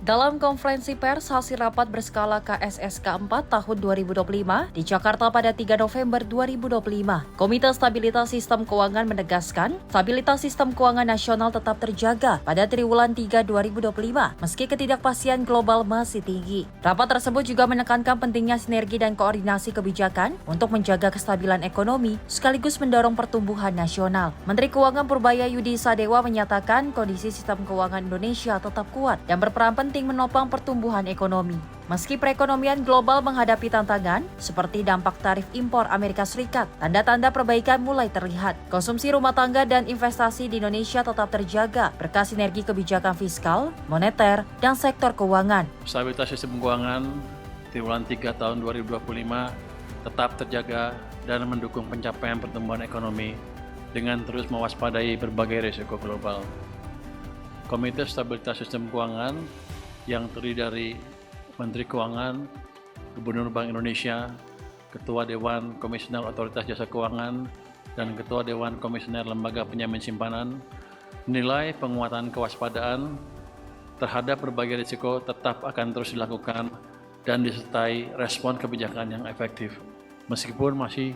B: Dalam konferensi pers hasil rapat berskala KSSK 4 tahun 2025 di Jakarta pada 3 November 2025, Komite Stabilitas Sistem Keuangan menegaskan stabilitas sistem keuangan nasional tetap terjaga pada triwulan 3 2025 meski ketidakpastian global masih tinggi. Rapat tersebut juga menekankan pentingnya sinergi dan koordinasi kebijakan untuk menjaga kestabilan ekonomi sekaligus mendorong pertumbuhan nasional. Menteri Keuangan Purbaya Yudi Sadewa menyatakan kondisi sistem keuangan Indonesia tetap kuat dan berperan penting penting menopang pertumbuhan ekonomi. Meski perekonomian global menghadapi tantangan, seperti dampak tarif impor Amerika Serikat, tanda-tanda perbaikan mulai terlihat. Konsumsi rumah tangga dan investasi di Indonesia tetap terjaga berkat sinergi kebijakan fiskal, moneter, dan sektor keuangan.
L: Stabilitas sistem keuangan triwulan 3 tahun 2025 tetap terjaga dan mendukung pencapaian pertumbuhan ekonomi dengan terus mewaspadai berbagai risiko global. Komite Stabilitas Sistem Keuangan yang terdiri dari Menteri Keuangan, Gubernur Bank Indonesia, Ketua Dewan Komisioner Otoritas Jasa Keuangan, dan Ketua Dewan Komisioner Lembaga Penjamin Simpanan menilai penguatan kewaspadaan terhadap berbagai risiko tetap akan terus dilakukan dan disertai respon kebijakan yang efektif. Meskipun masih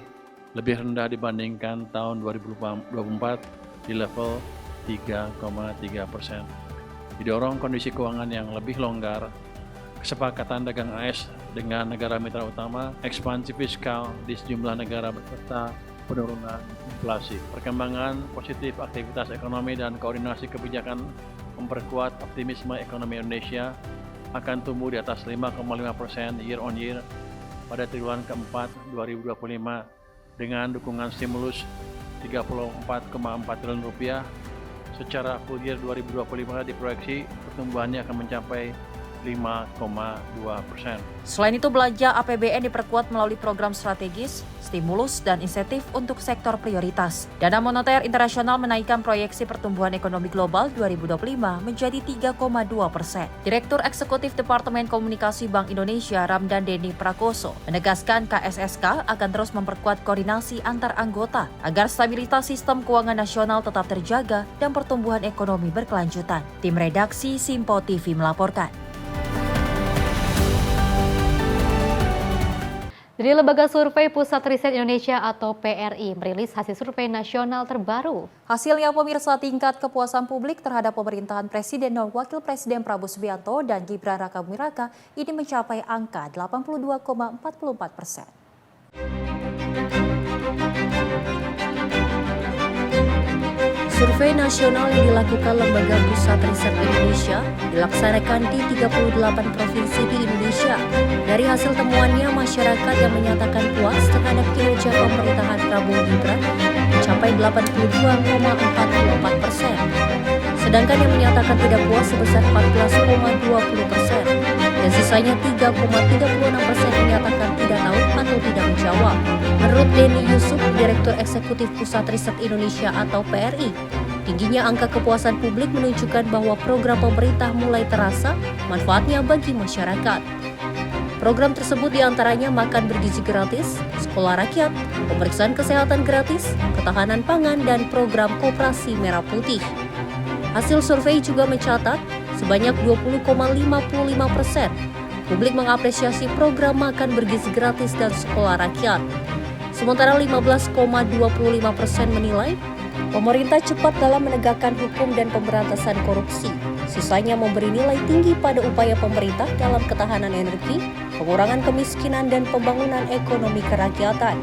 L: lebih rendah dibandingkan tahun 2024 di level 3,3%. Didorong kondisi keuangan yang lebih longgar, kesepakatan dagang AS dengan negara mitra utama, ekspansi fiskal di sejumlah negara beserta penurunan inflasi. Perkembangan positif aktivitas ekonomi dan koordinasi kebijakan memperkuat optimisme ekonomi Indonesia akan tumbuh di atas 5,5% year on year pada triwulan keempat 2025 dengan dukungan stimulus 34,4 triliun rupiah. Secara full year 2025 diproyeksi pertumbuhannya akan mencapai 5,2%.
B: Selain itu, belanja APBN diperkuat melalui program strategis, stimulus, dan insentif untuk sektor prioritas. Dana Moneter Internasional menaikkan proyeksi pertumbuhan ekonomi global 2025 menjadi 3,2%. Direktur Eksekutif Departemen Komunikasi Bank Indonesia Ramdan Denny Prakoso menegaskan KSSK akan terus memperkuat koordinasi antar anggota agar stabilitas sistem keuangan nasional tetap terjaga dan pertumbuhan ekonomi berkelanjutan. Tim redaksi Simpo TV melaporkan.
A: Dari Lembaga Survei Pusat Riset Indonesia atau PRI merilis hasil survei nasional terbaru.
B: Hasilnya, pemirsa, tingkat kepuasan publik terhadap pemerintahan Presiden dan Wakil Presiden Prabowo Subianto dan Gibran Rakabuming Raka ini mencapai angka 82,44%. Survei nasional yang dilakukan Lembaga Pusat Riset Indonesia dilaksanakan di 38 provinsi di Indonesia. Dari hasil temuannya, masyarakat yang menyatakan puas terhadap kinerja pemerintahan Prabowo Gibran mencapai 82,44%. Sedangkan yang menyatakan tidak puas sebesar 14,20%. Dan sisanya 3,36% menyatakan tidak tahu atau tidak menjawab. Menurut Denny Yusuf, Direktur Eksekutif Pusat Riset Indonesia atau PRI, tingginya angka kepuasan publik menunjukkan bahwa program pemerintah mulai terasa manfaatnya bagi masyarakat. Program tersebut diantaranya makan bergizi gratis, sekolah rakyat, pemeriksaan kesehatan gratis, ketahanan pangan, dan program koperasi merah putih. Hasil survei juga mencatat sebanyak 20,55% publik mengapresiasi program makan bergizi gratis dan sekolah rakyat. Sementara 15,25% menilai pemerintah cepat dalam menegakkan hukum dan pemberantasan korupsi. Sisanya memberi nilai tinggi pada upaya pemerintah dalam ketahanan energi, pengurangan kemiskinan, dan pembangunan ekonomi kerakyatan.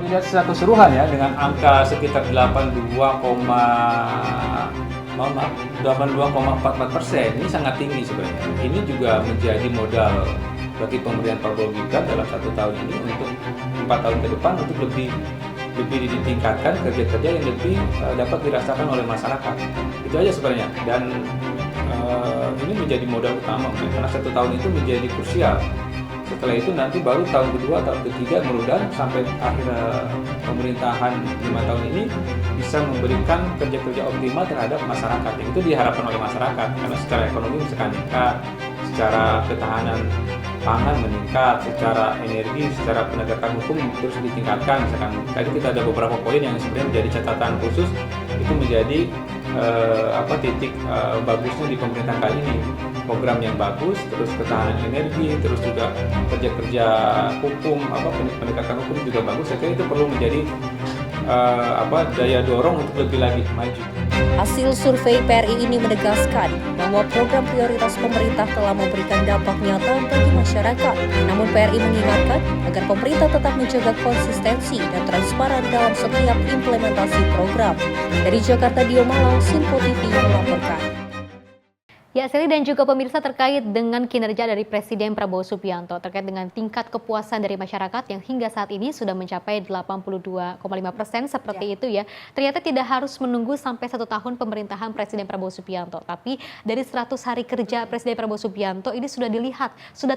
N: Dilihat secara keseluruhan ya, dengan angka sekitar 82,44%, ini sangat tinggi sebenarnya. Ini juga menjadi modal bagi pemerintahan Prabowo Gibran dalam 1 tahun ini untuk 4 tahun ke depan untuk lebih ditingkatkan kerja-kerja yang lebih dapat dirasakan oleh masyarakat. Itu aja sebenarnya. Dan ini menjadi modal utama karena 1 tahun itu menjadi krusial. Setelah itu nanti baru tahun kedua, tahun ketiga mudah-mudahan sampai akhir pemerintahan 5 tahun ini bisa memberikan kerja-kerja optimal terhadap masyarakat. Itu diharapkan oleh masyarakat karena secara ekonomi bisa meningkat, secara ketahanan pangan meningkat, secara energi, secara penegakan hukum terus ditingkatkan. Misalkan tadi kita ada beberapa poin yang sebenarnya menjadi catatan khusus, itu menjadi titik bagusnya di pemerintahan kali ini. Program yang bagus, terus ketahanan energi, terus juga kerja-kerja hukum, penegakan hukum juga bagus. Saya kira itu perlu menjadi daya dorong untuk lebih lagi maju.
B: Hasil survei PRI ini menegaskan bahwa program prioritas pemerintah telah memberikan dampak nyata bagi masyarakat. Namun PRI mengingatkan agar pemerintah tetap menjaga konsistensi dan transparan dalam setiap implementasi program. Dari Jakarta, Dio Malang, Simpo TV melaporkan.
A: Ya, Sally dan juga pemirsa, terkait dengan kinerja dari Presiden Prabowo Subianto terkait dengan tingkat kepuasan dari masyarakat yang hingga saat ini sudah mencapai 82,5% seperti itu ya. Ternyata tidak harus menunggu sampai 1 tahun pemerintahan Presiden Prabowo Subianto, tapi dari 100 hari kerja Presiden Prabowo Subianto ini sudah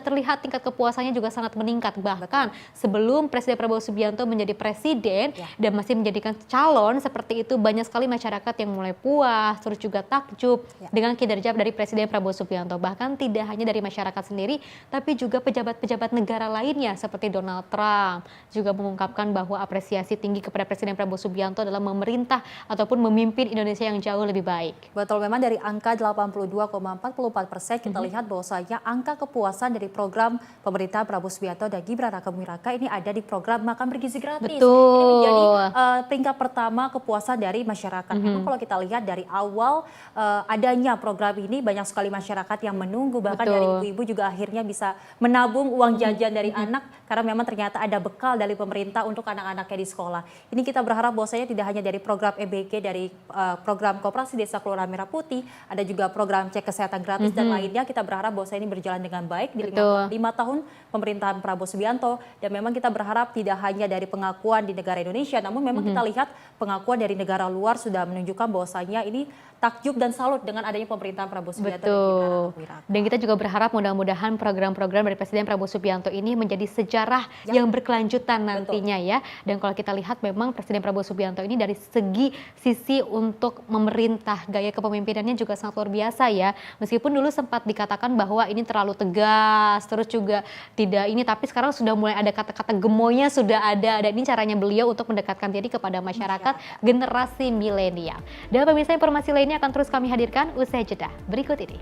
A: terlihat tingkat kepuasannya juga sangat meningkat. Bahkan sebelum Presiden Prabowo Subianto menjadi presiden dan masih menjadikan calon seperti itu, banyak sekali masyarakat yang mulai puas, terus juga takjub dengan kinerja dari Presiden Prabowo Subianto. Bahkan tidak hanya dari masyarakat sendiri, tapi juga pejabat-pejabat negara lainnya seperti Donald Trump juga mengungkapkan bahwa apresiasi tinggi kepada Presiden Prabowo Subianto dalam memerintah ataupun memimpin Indonesia yang jauh lebih baik.
B: Betul, memang dari angka 82,44% kita lihat bahwasanya angka kepuasan dari program pemerintah Prabowo Subianto dan Gibran Rakabuming Raka ini ada di program makan bergizi gratis.
A: Betul.
B: Ini menjadi peringkat pertama kepuasan dari masyarakat. Memang kalau kita lihat dari awal adanya program ini, banyak sekali masyarakat yang menunggu, bahkan dari ibu-ibu juga akhirnya bisa menabung uang jajan dari anak karena memang ternyata ada bekal dari pemerintah untuk anak-anaknya di sekolah. Ini kita berharap bahwasanya tidak hanya dari program EBG, dari program Koperasi Desa Kelurahan Merah Putih, ada juga program cek kesehatan gratis dan lainnya. Kita berharap bahwasanya ini berjalan dengan baik di 5 tahun pemerintahan Prabowo Subianto, dan memang kita berharap tidak hanya dari pengakuan di negara Indonesia, namun memang kita lihat pengakuan dari negara luar sudah menunjukkan bahwasanya ini takjub dan salut dengan adanya pemerintahan Prabowo Subianto.
A: Dan kita juga berharap mudah-mudahan program-program dari Presiden Prabowo Subianto ini menjadi sejarah yang berkelanjutan nantinya ya. Dan kalau kita lihat memang Presiden Prabowo Subianto ini dari sisi untuk memerintah, gaya kepemimpinannya juga sangat luar biasa ya. Meskipun dulu sempat dikatakan bahwa ini terlalu tegas, terus juga tidak ini, tapi sekarang sudah mulai ada kata-kata gemoynya sudah ada. Dan ini caranya beliau untuk mendekatkan diri kepada masyarakat generasi milenial. Dan pemirsa, informasi lainnya akan terus kami hadirkan usai jeda berikut ini.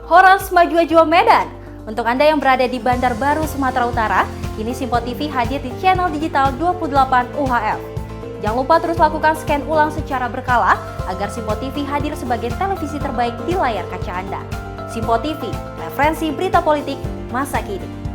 M: Horas Maju Jual Medan. Untuk Anda yang berada di Bandar Baru, Sumatera Utara, kini Simpo TV hadir di channel digital 28 UHF. Jangan lupa terus lakukan scan ulang secara berkala agar Simpo TV hadir sebagai televisi terbaik di layar kaca Anda. Simpo TV, referensi berita politik masa kini.